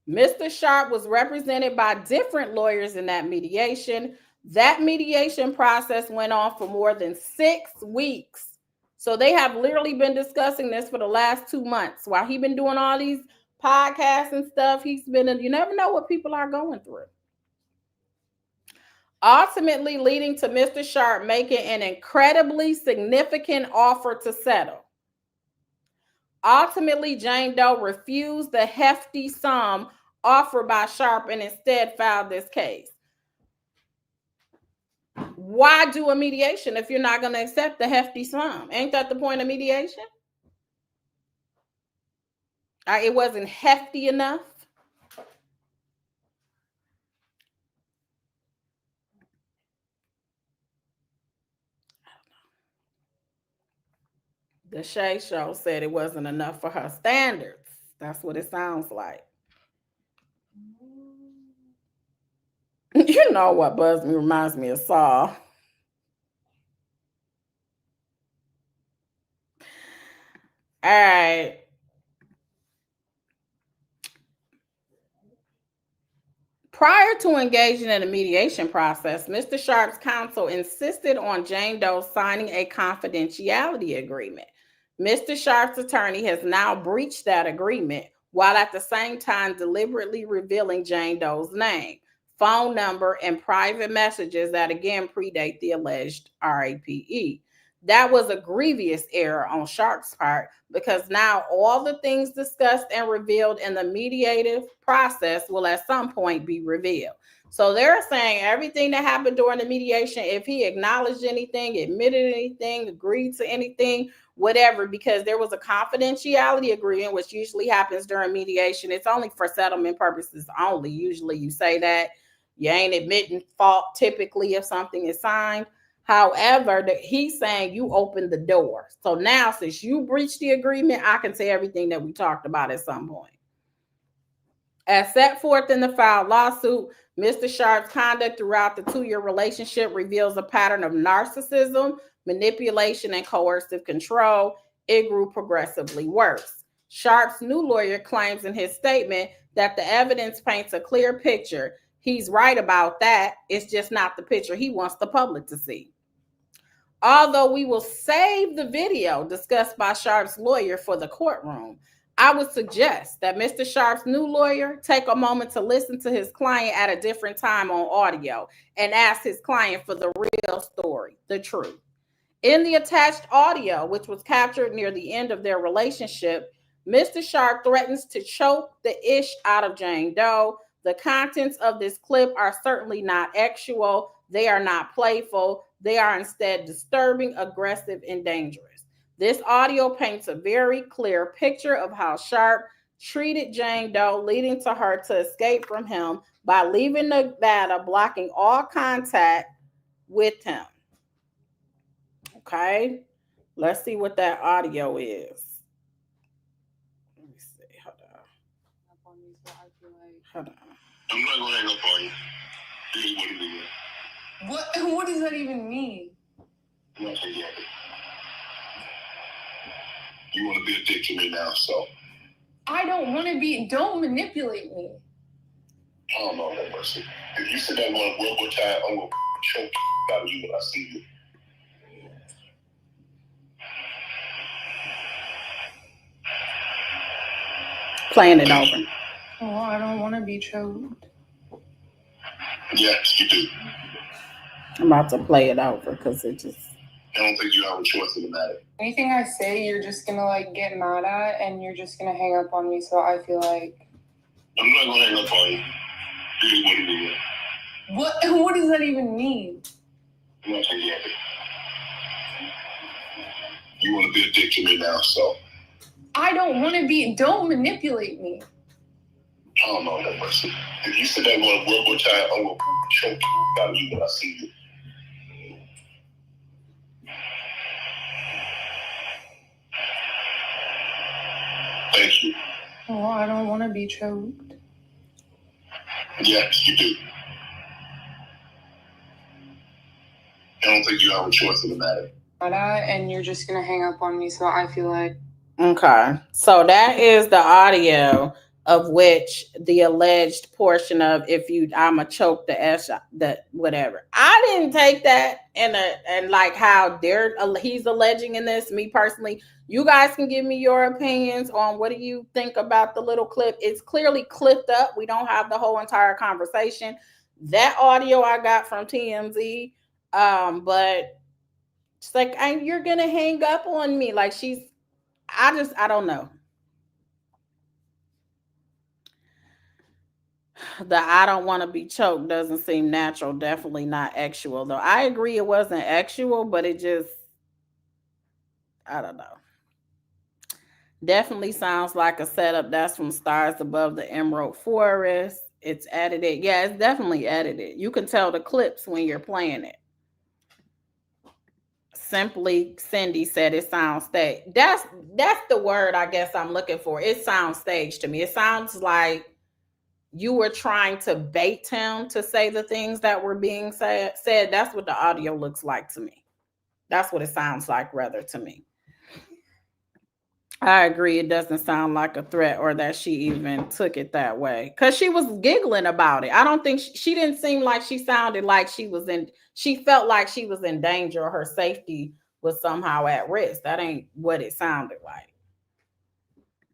Mr. Sharpe was represented by different lawyers in that mediation. That mediation process went on for more than 6 weeks. So they have literally been discussing this for the last 2 months. While he's been doing all these podcasts and stuff, you never know what people are going through. Ultimately leading to Mr. Sharpe making an incredibly significant offer to settle. Ultimately, Jane Doe refused the hefty sum offered by Sharpe and instead filed this case. Why do a mediation if you're not going to accept the hefty sum? Ain't that the point of mediation? It wasn't hefty enough. The Shay Show said it wasn't enough for her standards. That's what it sounds like. You know what buzzed me reminds me of Saul. All right. Prior to engaging in the mediation process, Mr. Sharpe's counsel insisted on Jane Doe signing a confidentiality agreement. Mr. Sharpe's attorney has now breached that agreement while at the same time deliberately revealing Jane Doe's name, phone number, and private messages that again predate the alleged RAPE. That was a grievous error on Sharpe's part because now all the things discussed and revealed in the mediative process will at some point be revealed. So they're saying everything that happened during the mediation, if he acknowledged anything, admitted anything, agreed to anything, whatever, because there was a confidentiality agreement, which usually happens during mediation. It's only for settlement purposes only. Usually you say that you ain't admitting fault typically if something is signed. However, he's saying you opened the door. So now, since you breached the agreement, I can say everything that we talked about at some point. As set forth in the filed lawsuit, Mr. Sharpe's conduct throughout the 2-year relationship reveals a pattern of narcissism, manipulation, and coercive control. It grew progressively worse. Sharpe's new lawyer claims in his statement that the evidence paints a clear picture. He's right about that. It's just not the picture he wants the public to see. Although we will save the video discussed by Sharpe's lawyer for the courtroom, I would suggest that Mr. Sharpe's new lawyer take a moment to listen to his client at a different time on audio and ask his client for the real story, the truth. In the attached audio, which was captured near the end of their relationship, Mr. Sharpe threatens to choke the ish out of Jane Doe. The contents of this clip are certainly not actual. They are not playful. They are instead disturbing, aggressive, and dangerous. This audio paints a very clear picture of how Sharpe treated Jane Doe, leading to her to escape from him by leaving Nevada, blocking all contact with him. Okay, let's see what that audio is. Let me see. Hold on. I'm not gonna hang up on you. This is what it is. What does that even mean? I'm not saying nothing. You want to be a dick to me now, so. I don't want to be. Don't manipulate me. Oh, no, no mercy. If you sit there one more time, I'm going to choke out of you when I see you. Playing it over. Oh, I don't want to be choked. Yes, you do. I'm about to play it over because it just. I don't think you have a choice in the matter. Anything I say, you're just gonna like get mad at, and you're just gonna hang up on me. So I feel like I'm not gonna hang up on you. This is what it is. What does that even mean? I'm not saying nothing. You want to be a dick to me now, so. I don't want to be. Don't manipulate me. Oh, no, no mercy. If you sit there one more time, I'm gonna choke out of you when I see you. Thank you. Oh, I don't want to be choked. Yes, you do. I don't think you have a choice in the matter. And you're just going to hang up on me, so I feel like. Okay. So that is the audio of which the alleged portion of I'ma choke the S, that whatever. I didn't take that and like how he's alleging in this. Me personally, you guys can give me your opinions on what do you think about the little clip. It's clearly clipped up. We don't have the whole entire conversation. That audio I got from TMZ, but it's like you're gonna hang up on me. Like I don't know. The I don't want to be choked doesn't seem natural. Definitely not actual, though. I agree it wasn't actual, but it just, I don't know. Definitely sounds like a setup. That's from Stars Above the Emerald Forest. It's edited. Yeah, it's definitely edited. You can tell the clips when you're playing it. Simply Cindy said it sounds staged. That's the word I guess I'm looking for. It sounds staged to me. It sounds like you were trying to bait him to say the things that were being said. That's what the audio looks like to me. That's what it sounds like, rather, to me. I agree. It doesn't sound like a threat or that she even took it that way, because she was giggling about it. I don't think she didn't seem like she sounded like she felt like she was in danger or her safety was somehow at risk. That ain't what it sounded like.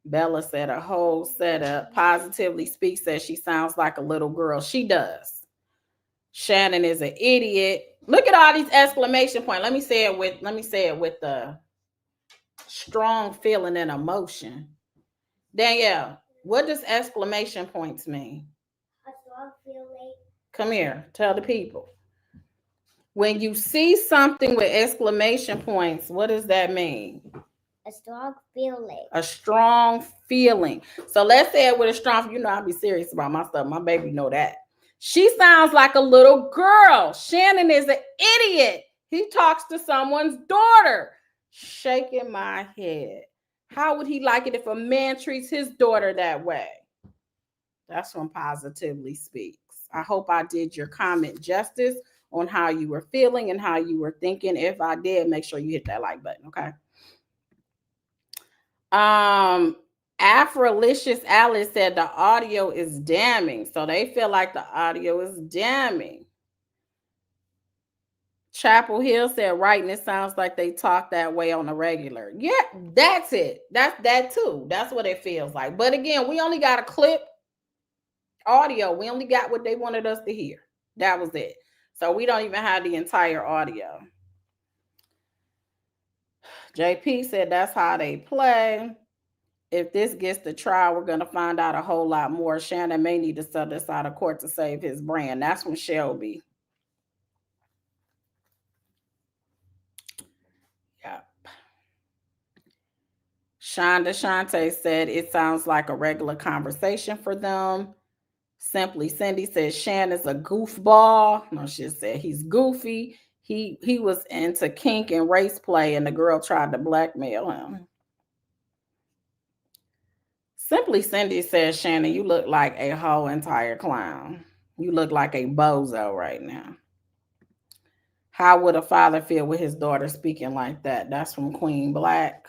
Bella said a whole setup. Positively Speaks says she sounds like a little girl. She does. Shannon is an idiot. Look at all these exclamation points. Let me say it with the strong feeling and emotion. Danielle, what does exclamation points mean? A strong feeling. Come here, tell the people. When you see something with exclamation points, what does that mean? A strong feeling. A strong feeling. So let's say it with a strong, I'll be serious about my stuff. My baby know that. She sounds like a little girl. Shannon is an idiot. He talks to someone's daughter. Shaking my head. How would he like it if a man treats his daughter that way? That's from Positively Speaks. I hope I did your comment justice on how you were feeling and how you were thinking. If I did, make sure you hit that like button, okay? Afrolicious Alice said the audio is damning. So they feel like the audio is damning. Chapel Hill said, right, and it sounds like they talk that way on a regular. Yeah, that's it. That's that too. That's what it feels like. But again, we only got a clip audio. We only got what they wanted us to hear. That was it. So we don't even have the entire audio. JP said that's how they play. If this gets to trial, we're going to find out a whole lot more. Shannon may need to sell this out of court to save his brand. That's from Shelby. Yep. Shonda Shante said it sounds like a regular conversation for them. Simply Cindy says Shannon's a goofball. No, she said he's goofy. He was into kink and race play, and the girl tried to blackmail him. Simply Cindy says, Shannon, you look like a whole entire clown. You look like a bozo right now. How would a father feel with his daughter speaking like that? That's from Queen Black.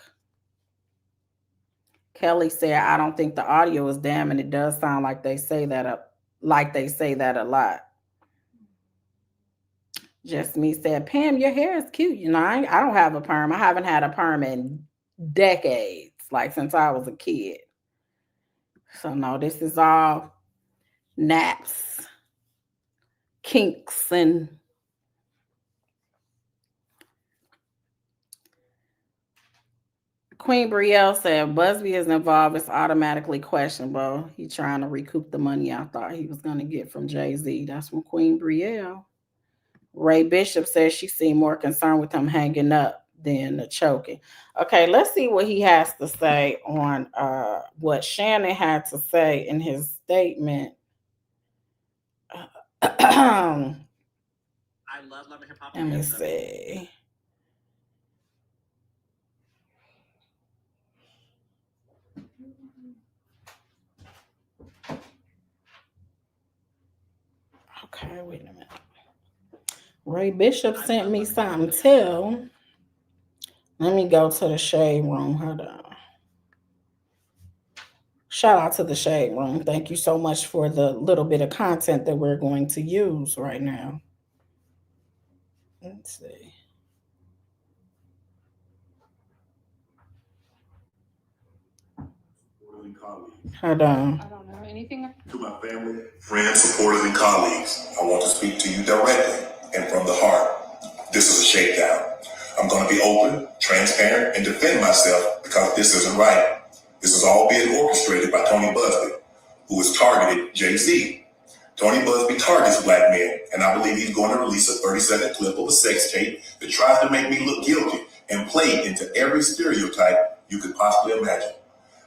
Kelly said, I don't think the audio is damning. It does sound like they say that a lot. Just Me said, Pam, your hair is cute. I don't have a perm. I haven't had a perm in decades, like since I was a kid. So no, this is all naps, kinks, and Queen Brielle said Busby is involved. It's automatically questionable. He's trying to recoup the money I thought he was going to get from Jay-Z. That's from Queen Brielle. Ray Bishop says she seemed more concerned with him hanging up than the choking. Okay, let's see what he has to say on what Shannon had to say in his statement. I love hip hop. Let me see. Okay, wait a minute. Ray Bishop sent me something too. Let me go to the Shade Room. Hold on. Shout out to the Shade Room. Thank you so much for the little bit of content that we're going to use right now. Let's see. Hold on. I don't know anything. To my family, friends, supporters, and colleagues, I want to speak to you directly and from the heart. This is a shakedown. I'm going to be open, transparent, and defend myself because this isn't right. This is all being orchestrated by Tony Busby, who has targeted Jay-Z. Tony Busby targets black men, and I believe he's going to release a 30-second clip of a sex tape that tries to make me look guilty and play into every stereotype you could possibly imagine.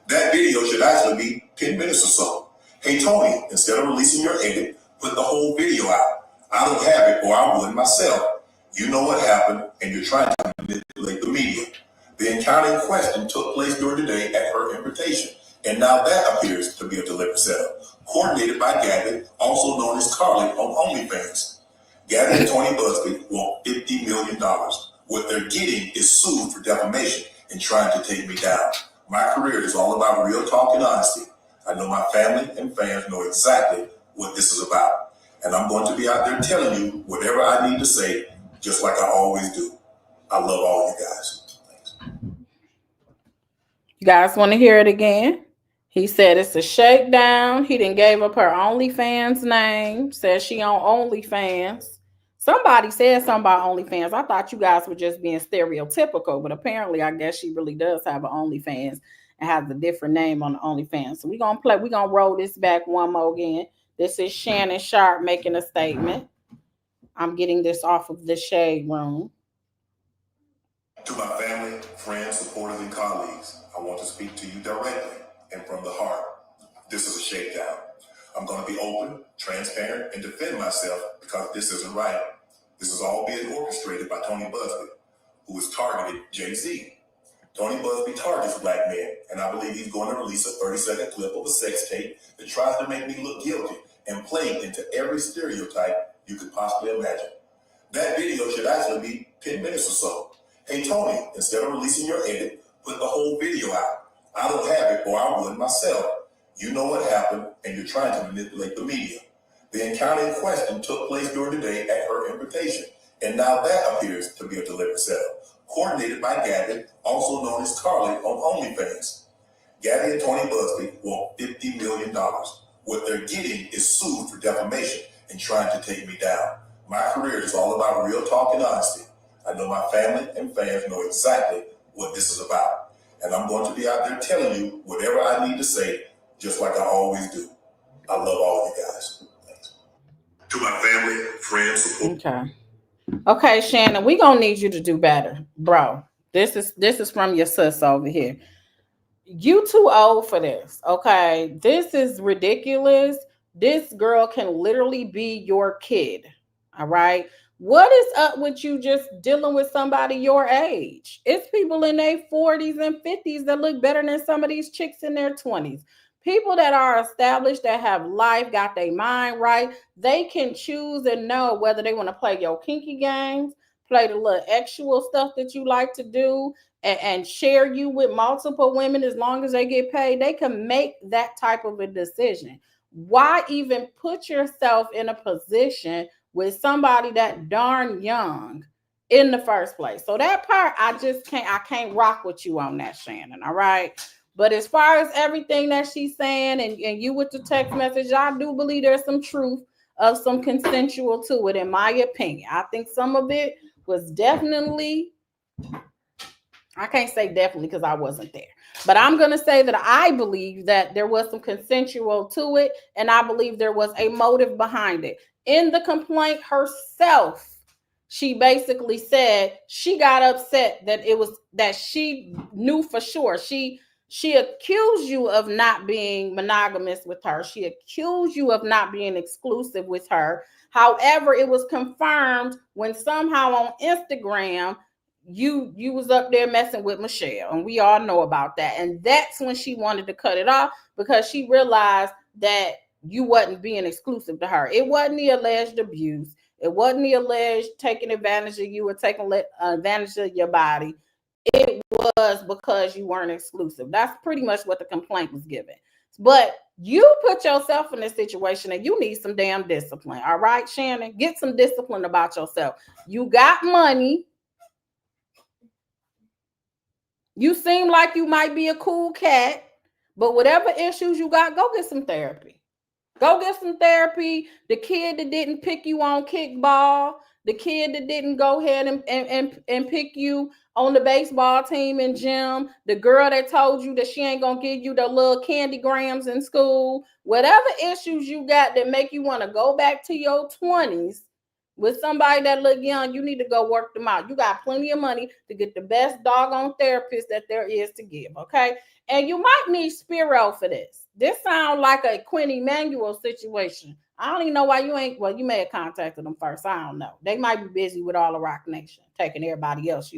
That video should actually be 10 minutes or so. Hey, Tony, instead of releasing your edit, put the whole video out. I don't have it, or I would myself. You know what happened, and you're trying to manipulate the media. The encounter in question took place during the day at her invitation, And now that appears to be a deliberate setup, coordinated by Gabby, also known as Carly on OnlyFans. Gabby and Tony Busby want $50 million. What they're getting is sued for defamation and trying to take me down. My career is all about real talk and honesty. I know my family and fans know exactly what this is about. And I'm going to be out there telling you whatever I need to say, just like I always do. I love all you guys. Thanks. You guys want to hear it again? He said it's a shakedown. He didn't gave up her OnlyFans name. Says she on OnlyFans. Somebody said something about OnlyFans. I thought you guys were just being stereotypical, but apparently I guess she really does have an OnlyFans and has a different name on the OnlyFans. So we're gonna roll this back one more again. This is Shannon Sharpe making a statement. I'm getting this off of the Shade Room. To my family, friends, supporters, and colleagues, I want to speak to you directly and from the heart. This is a shakedown. I'm going to be open, transparent, and defend myself because this isn't right. This is all being orchestrated by Tony Busby, who has targeted Jay-Z. Tony Busby targets black men, and I believe he's going to release a 30-second clip of a sex tape that tries to make me look guilty and play into every stereotype you could possibly imagine. That video should actually be 10 minutes or so. Hey, Tony, instead of releasing your edit, put the whole video out. I don't have it, or I would myself. You know what happened, and you're trying to manipulate the media. The encounter in question took place during the day at her invitation, and now that appears to be a deliberate setup, coordinated by Gabby, also known as Carly on OnlyFans. Gabby and Tony Busby want $50 million. What they're getting is sued for defamation and trying to take me down. My career is all about real talk and honesty. I know my family and fans know exactly what this is about. And I'm going to be out there telling you whatever I need to say, just like I always do. I love all you guys. Thanks. To my family, friends, support. Okay, Shannon, we're gonna need you to do better, bro. This is from your sis over here. You too old for this. Okay, this is ridiculous. This girl can literally be your kid. All right. What is up with you just dealing with somebody your age? It's people in their 40s and 50s that look better than some of these chicks in their 20s. People that are established, that have life, got their mind right. They can choose and know whether they want to play your kinky games, play the little actual stuff that you like to do, and share you with multiple women as long as they get paid. They can make that type of a decision. Why even put yourself in a position with somebody that darn young in the first place? So that part, I can't rock with you on that, Shannon. All right. But as far as everything that she's saying and you with the text message, I do believe there's some truth of some consensual to it, in my opinion. I think some of it was definitely, I can't say definitely because I wasn't there, but I'm going to say that I believe that there was some consensual to it, and I believe there was a motive behind it. In the complaint herself, she basically said she got upset that she knew for sure. She accused you of not being monogamous with her. She accused you of not being exclusive with her. However, it was confirmed when somehow on Instagram, you was up there messing with Michelle, and we all know about that. And that's when she wanted to cut it off, because she realized that you wasn't being exclusive to her. It wasn't the alleged abuse. It wasn't the alleged taking advantage of you or taking advantage of your body. It was because you weren't exclusive. That's pretty much what the complaint was given. But you put yourself in this situation and you need some damn discipline. All right, Shannon, get some discipline about yourself. You got money. You seem like you might be a cool cat, but whatever issues you got, go get some therapy. Go get some therapy. The kid that didn't pick you on kickball, the kid that didn't go ahead and pick you on the baseball team in gym, the girl that told you that she ain't gonna give you the little candy grams in school, whatever issues you got that make you want to go back to your 20s with somebody that look young, you need to go work them out. You got plenty of money to get the best doggone therapist that there is to give, okay? And you might need Spiro for this. This sounds like a Quinn Emanuel situation. I don't even know why you ain't, well, you may have contacted them first. I don't know. They might be busy with all the Rock Nation, taking everybody else,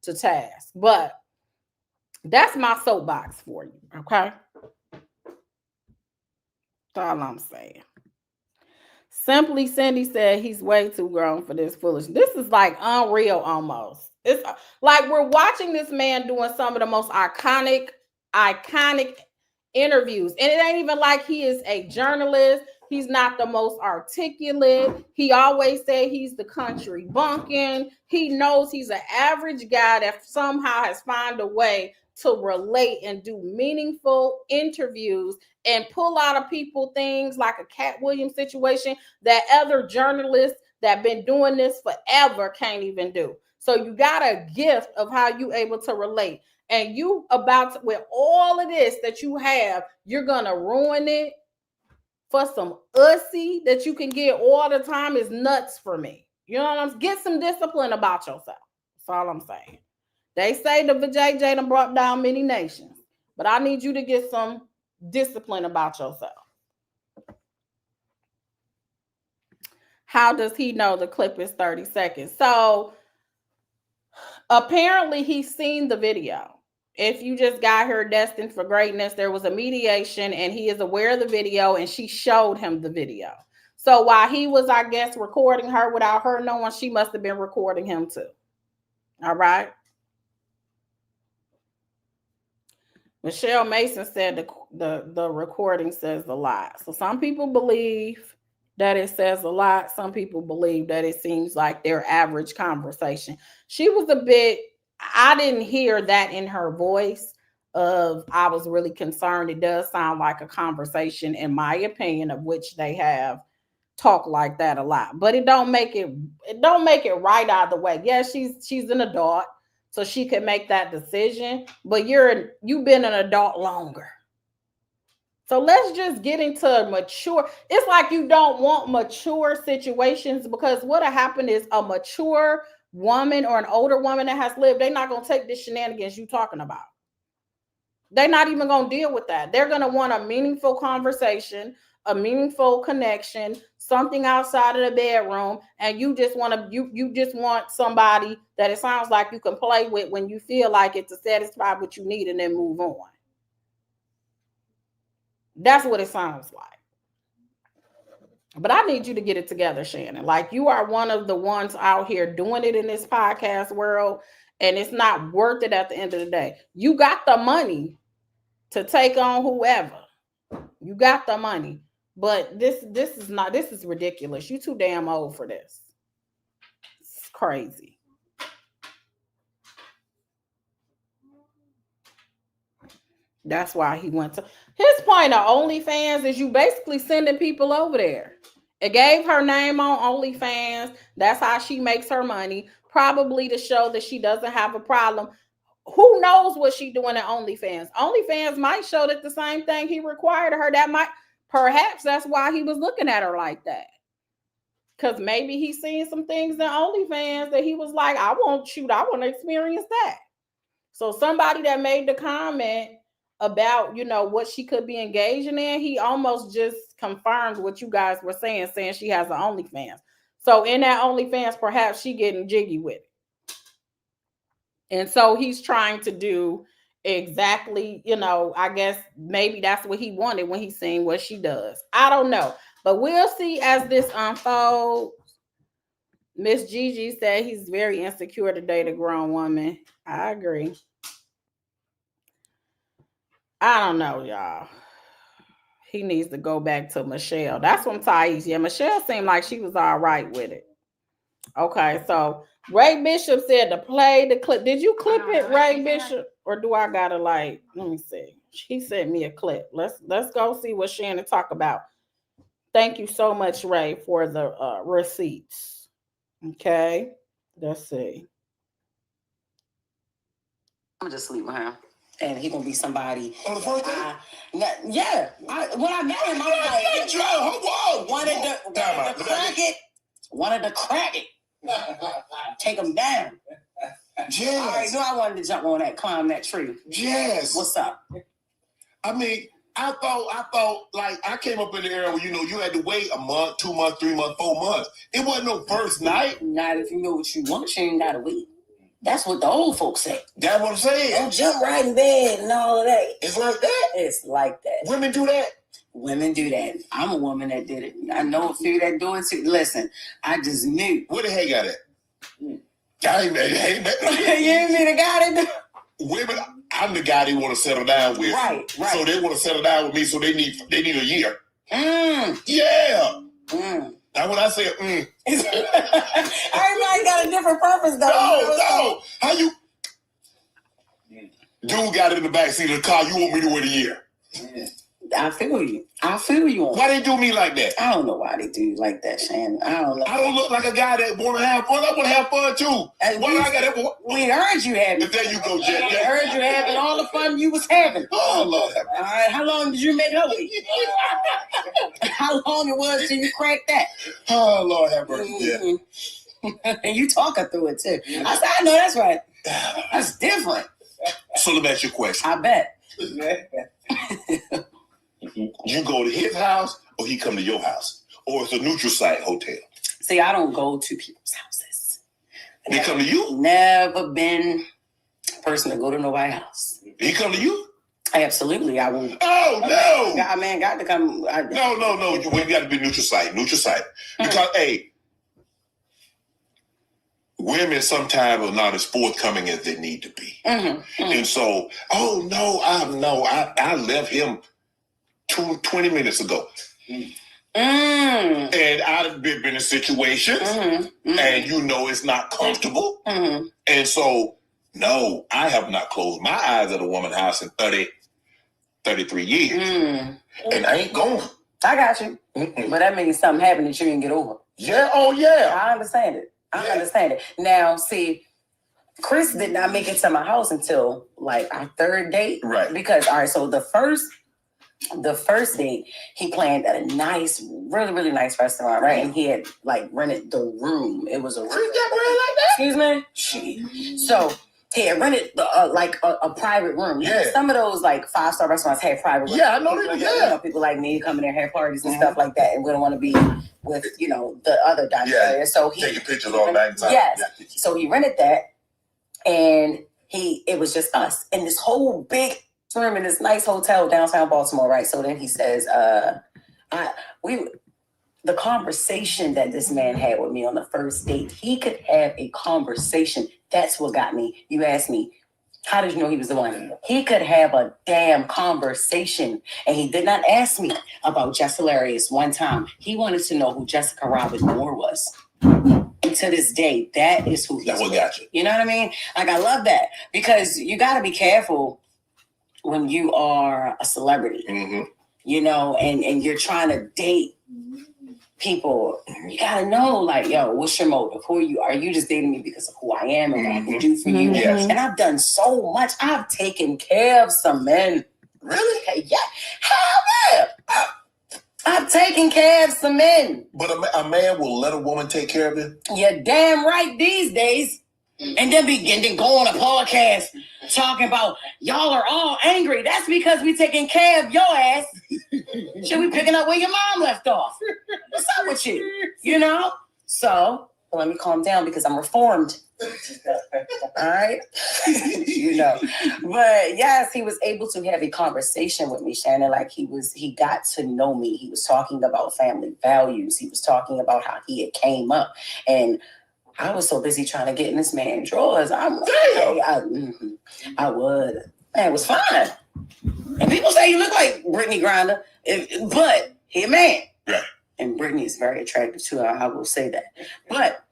to task. But that's my soapbox for you, okay? all I'm saying. Simply Cindy said he's way too grown for this foolishness. This is like unreal almost. It's like we're watching this man doing some of the most iconic interviews. And it ain't even like he is a journalist. He's not the most articulate. He always say he's the country bumpkin. He knows he's an average guy that somehow has found a way to relate and do meaningful interviews and pull out of people things like a Cat Williams situation that other journalists that been doing this forever can't even do. So you got a gift of how you able to relate. And you about to, with all of this that you have, you're going to ruin it for some ussy that you can get all the time is nuts for me. You know what I'm saying? Get some discipline about yourself. That's all I'm saying. They say the JJ done brought down many nations, but I need you to get some discipline about yourself. How does he know the clip is 30 seconds? So apparently he's seen the video. If you just got her destined for greatness, there was a mediation and he is aware of the video and she showed him the video. So while he was, I guess, recording her without her knowing, she must have been recording him too. All right. Michelle Mason said the recording says a lot. So some people believe that it says a lot. Some people believe that it seems like their average conversation. She was a bit, I didn't hear that in her voice of, I was really concerned. It does sound like a conversation, in my opinion, of which they have talked like that a lot. But it don't make it right either way. Yes, she's an adult, so she could make that decision, but you've been an adult longer. So let's just get into mature. It's like you don't want mature situations, because what'll happen is a mature woman or an older woman that has lived, they're not going to take this shenanigans you talking about. They're not even going to deal with that. They're going to want a meaningful conversation, a meaningful connection, something outside of the bedroom, and you just want somebody that it sounds like you can play with when you feel like it, to satisfy what you need and then move on. That's what it sounds like. But I need you to get it together, Shannon. Like, you are one of the ones out here doing it in this podcast world, and it's not worth it at the end of the day. You got the money to take on whoever. You got the money. But this is ridiculous. You too damn old for this. It's crazy. That's why he went to his point of OnlyFans is you basically sending people over there. It gave her name on OnlyFans. That's how she makes her money, probably to show that she doesn't have a problem. Who knows what she's doing at OnlyFans? OnlyFans might show that the same thing he required of her. Perhaps that's why he was looking at her like that. Because maybe he's seen some things in OnlyFans that he was like, I want to experience that. So somebody that made the comment about, what she could be engaging in, he almost just confirmed what you guys were saying she has an OnlyFans. So in that OnlyFans, perhaps she getting jiggy with it. And so he's trying to do exactly, I guess maybe that's what he wanted when he's seeing what she does. I don't know. But we'll see as this unfolds. Miss Gigi said he's very insecure to date a grown woman. I agree. I don't know, y'all. He needs to go back to Michelle. That's from Thais. Yeah, Michelle seemed like she was all right with it. Okay, so Ray Bishop said to play the clip. Did you clip it, Ray Bishop? Or do I gotta let me see. He sent me a clip. Let's go see what Shannon talk about. Thank you so much, Ray, for the receipts. Okay, let's see. I'm just sleep with him. And he gonna be somebody. On the first day? When I met him, I was like, wanted to crack it. Take him down. Yes. I already knew I wanted to jump on that, climb that tree. Yes. What's up? I mean, I thought like I came up in the era where you had to wait a month, 2 months, 3 months, 4 months. It wasn't no first night. Not if you know what you want, you ain't gotta wait. That's what the old folks say. That's what I'm saying. Don't jump right in bed and all of that. It's like that. It's like that. Women do that. Women do that. I'm a woman that did it. I know a few that do it too. Listen, I just knew. Where the hell got it? I ain't You ain't mean the guy that do. Women, I'm the guy they want to settle down with. Right. So they want to settle down with me, so they need a year. Mm. Yeah. Mm. Now when I say Everybody got a different purpose though. no. How you dude got in the back seat of the car, you want me to wait a year? I feel you. On Why they do me like that? I don't know why they do you like that, Shannon. I don't know. I don't look like a guy that want to have fun. I want to have fun too. And Why I got that? we heard you having. There you go, Jet. We heard you having all the fun you was having. Oh Lord. All right, how long did you make up with? How long it was till you cracked that? Oh Lord have mercy. Mm-hmm. And you talking through it too. I said, I know that's right. That's different. So let me ask you a question. I bet. You go to his house or he come to your house? Or it's a neutral site hotel? See, I don't go to people's houses. They come to you? Never been a person to go to nobody's house. He come to you? Absolutely, I will. Oh no! Got to come. No. You got to be neutral site. Because hey, women sometimes are not as forthcoming as they need to be. And so, I left him 20 minutes ago. And I've been in situations, and it's not comfortable. And so, no, I have not closed my eyes at a woman's house in 33 years. And I ain't going. I got you. But that means something happened that you didn't get over. Yeah, oh yeah. I understand it. I understand it. Now, see, Chris did not make it to my house until like our third date. Right. Because, all right, so the first date, he planned at a nice, really, really nice restaurant, right? And he had like rented the room. It was a room. Chris got real like that? Excuse me? So he had rented a private room. Yeah. Some of those like 5-star restaurants had private rooms. Yeah, I know that. Yeah. You know, people like me come in there, have parties and stuff like that, and we don't want to be with, the other diners. Yeah. So he taking pictures all night and time. Yes. Yeah. So he rented that, and it was just us in this whole big room in this nice hotel downtown Baltimore, right? So then he says, the conversation that this man had with me on the first date, he could have a conversation. That's what got me. You asked me, how did you know he was the one? He could have a damn conversation. And he did not ask me about Jess Hilarious one time. He wanted to know who Jessica Robin Moore was. And to this day, that is who he's That's what with. got you. You know what I mean? Like, I love that. Because you got to be careful when you are a celebrity, and you're trying to date people. You gotta know, like, yo, what's your motive? Who are you? Are you just dating me because of who I am and what I can do for you? Yes. And I've done so much. I've taken care of some men. Really? Yeah. Hell yeah. I've taken care of some men. But a man will let a woman take care of him? You're damn right these days. And then go on a podcast talking about y'all are all angry. That's because we taking care of your ass. Should we picking up where your mom left off? What's up with you? So let me calm down because I'm reformed. All right. But yes, he was able to have a conversation with me, Shannon. Like he got to know me. He was talking about family values. He was talking about how he had came up, and I was so busy trying to get in this man's drawers. I would. Man, it was fine. And people say you look like Brittany Griner, but he a man. Right. And Brittany is very attractive too. I will say that. But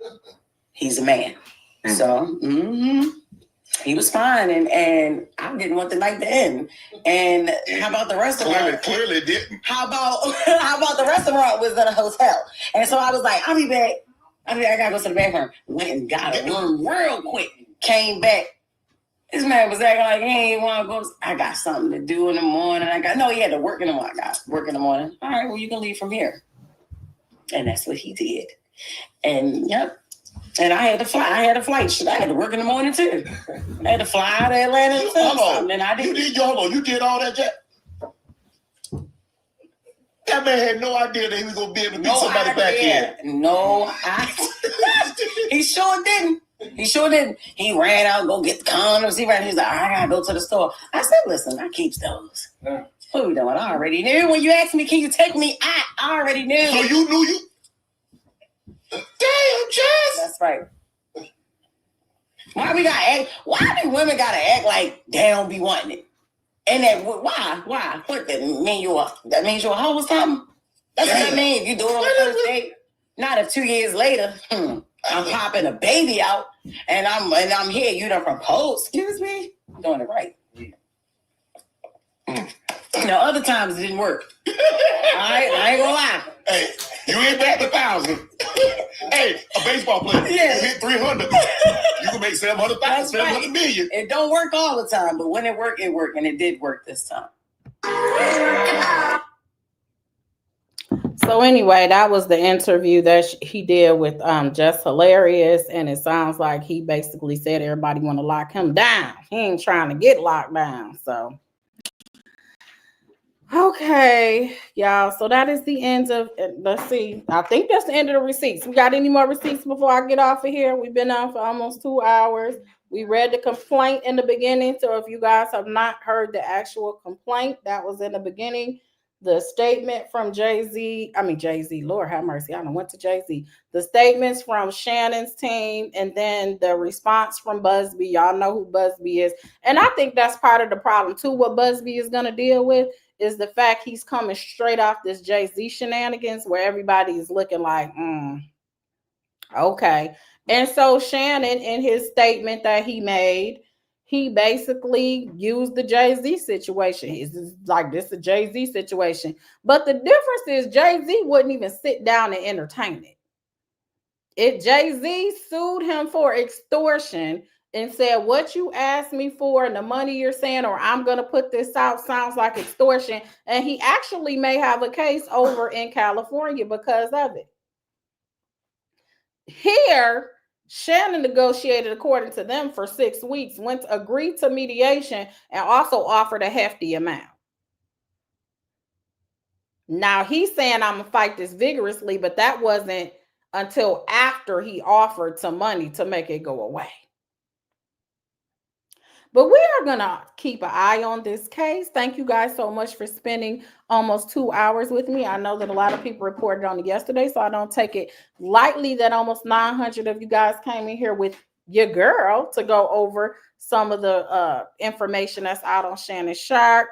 he's a man. So he was fine. And I didn't want the night to end. And how about the restaurant? Clearly didn't. How about the restaurant was in a hotel? And so I was like, I'll be back. I gotta go to the bathroom. Went and got a room real quick. Came back. This man was acting like he ain't want to go. I got something to do in the morning. He had to work in the morning. I got work in the morning. All right, well, you can leave from here. And that's what he did. And yep. And I had to fly. I had a flight. I had to work in the morning too. I had to fly out of Atlanta to film something. And I did. You did all that, Jack? That man had no idea that he was going to be able to beat somebody back in. He sure didn't. He sure didn't. He ran out, go get the condoms. He was like, I gotta go to the store. I said, listen, I keep those. Yeah. What are we doing? I already knew. When you asked me, can you take me out? I already knew. So you knew you. Damn, Jess. That's right. Why do women gotta act like they don't be wanting it? And that why? What that mean you're a hoe or something? That's what that mean. If you do it on the first date, not if 2 years later, I'm popping a baby out and I'm here, you done proposed. Excuse me? I'm doing it right. Other times it didn't work. I ain't gonna lie. Hey, you ain't back 1,000. Hey, a baseball player, you hit 300. You can make 700,000, 700 million. It don't work all the time, but when it worked, and it did work this time. So anyway, that was the interview that he did with Just Hilarious, and it sounds like he basically said everybody want to lock him down. He ain't trying to get locked down. So okay, y'all. So that is the end of. Let's see. I think that's the end of the receipts. We got any more receipts before I get off of here? We've been on for almost 2 hours. We read the complaint in the beginning. So if you guys have not heard the actual complaint, that was in the beginning. The statement from Jay-Z, Lord have mercy, I went to Jay-Z. The statements from Shannon's team, and then the response from Busby. Y'all know who Busby is. And I think that's part of the problem too. What Busby is going to deal with is the fact he's coming straight off this Jay-Z shenanigans where everybody is looking like, okay. And so Shannon, in his statement that he made, he basically used the Jay-Z situation. He's like, this is a Jay-Z situation. But the difference is Jay-Z wouldn't even sit down and entertain it. Jay-Z sued him for extortion and said, what you asked me for and the money you're saying, or I'm going to put this out, sounds like extortion. And he actually may have a case over in California because of it. Here, Shannon negotiated, according to them, for 6 weeks, agreed to mediation, and also offered a hefty amount. Now, he's saying I'm going to fight this vigorously, but that wasn't until after he offered some money to make it go away. But we are going to keep an eye on this case. Thank you guys so much for spending almost 2 hours with me. I know that a lot of people reported on it yesterday, so I don't take it lightly that almost 900 of you guys came in here with your girl to go over some of the information that's out on Shannon Sharpe.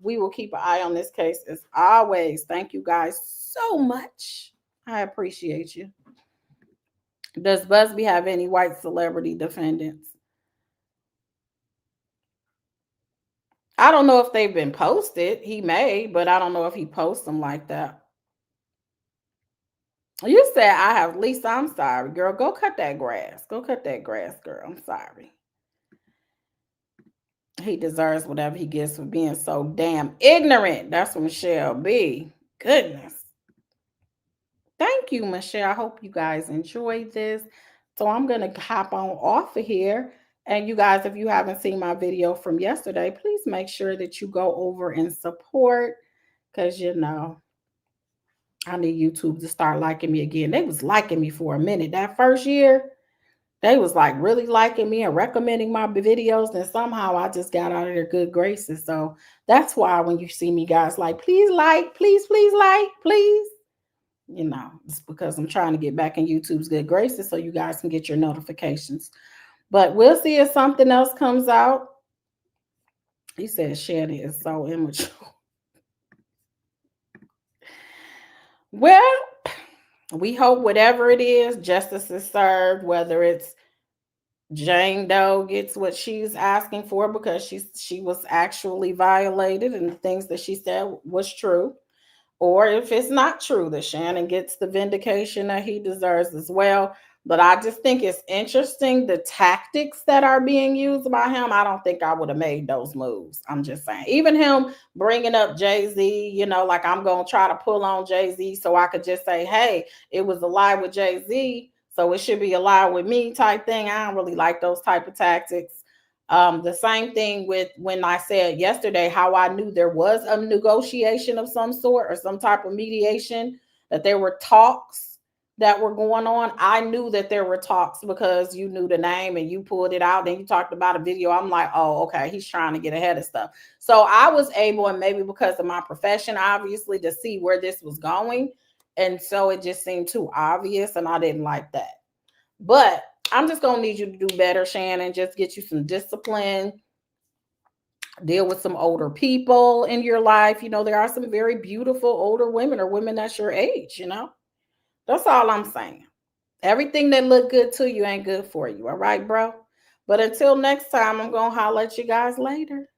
We will keep an eye on this case as always. Thank you guys so much. I appreciate you. Does Busby have any white celebrity defendants? I don't know if they've been posted. He may, but I don't know if he posts them like that. You said I have Lisa. I'm sorry, girl. Go cut that grass. Go cut that grass, girl. I'm sorry. He deserves whatever he gets for being so damn ignorant. That's from Michelle B. Goodness. Thank you, Michelle. I hope you guys enjoyed this. So I'm going to hop on off of here. And you guys, if you haven't seen my video from yesterday, please make sure that you go over and support, because, you know, I need YouTube to start liking me again. They was liking me for a minute. That first year, they was like really liking me and recommending my videos. And somehow I just got out of their good graces. So that's why when you see me guys like, please like, please like, please. You know, it's because I'm trying to get back in YouTube's good graces so you guys can get your notifications. But we'll see if something else comes out. He said Shannon is so immature. Well, we hope whatever it is, justice is served, whether it's Jane Doe gets what she's asking for because she was actually violated and the things that she said was true. Or if it's not true, that Shannon gets the vindication that he deserves as well. But I just think it's interesting, the tactics that are being used by him. I don't think I would have made those moves. I'm just saying. Even him bringing up Jay-Z, you know, like I'm going to try to pull on Jay-Z so I could just say, hey, it was a lie with Jay-Z, so it should be a lie with me type thing. I don't really like those type of tactics. The same thing with when I said yesterday how I knew there was a negotiation of some sort or some type of mediation, that there were talks that were going on, I knew that there were talks because you knew the name and you pulled it out and you talked about a video. I'm like, oh, okay, he's trying to get ahead of stuff. So I was able, and maybe because of my profession, obviously, to see where this was going. And so it just seemed too obvious, and I didn't like that. But I'm just going to need you to do better, Shannon. Just get you some discipline. Deal with some older people in your life. You know, there are some very beautiful older women or women that's your age, you know. That's all I'm saying. Everything that look good to you ain't good for you. All right, bro? But until next time, I'm going to holler at you guys later.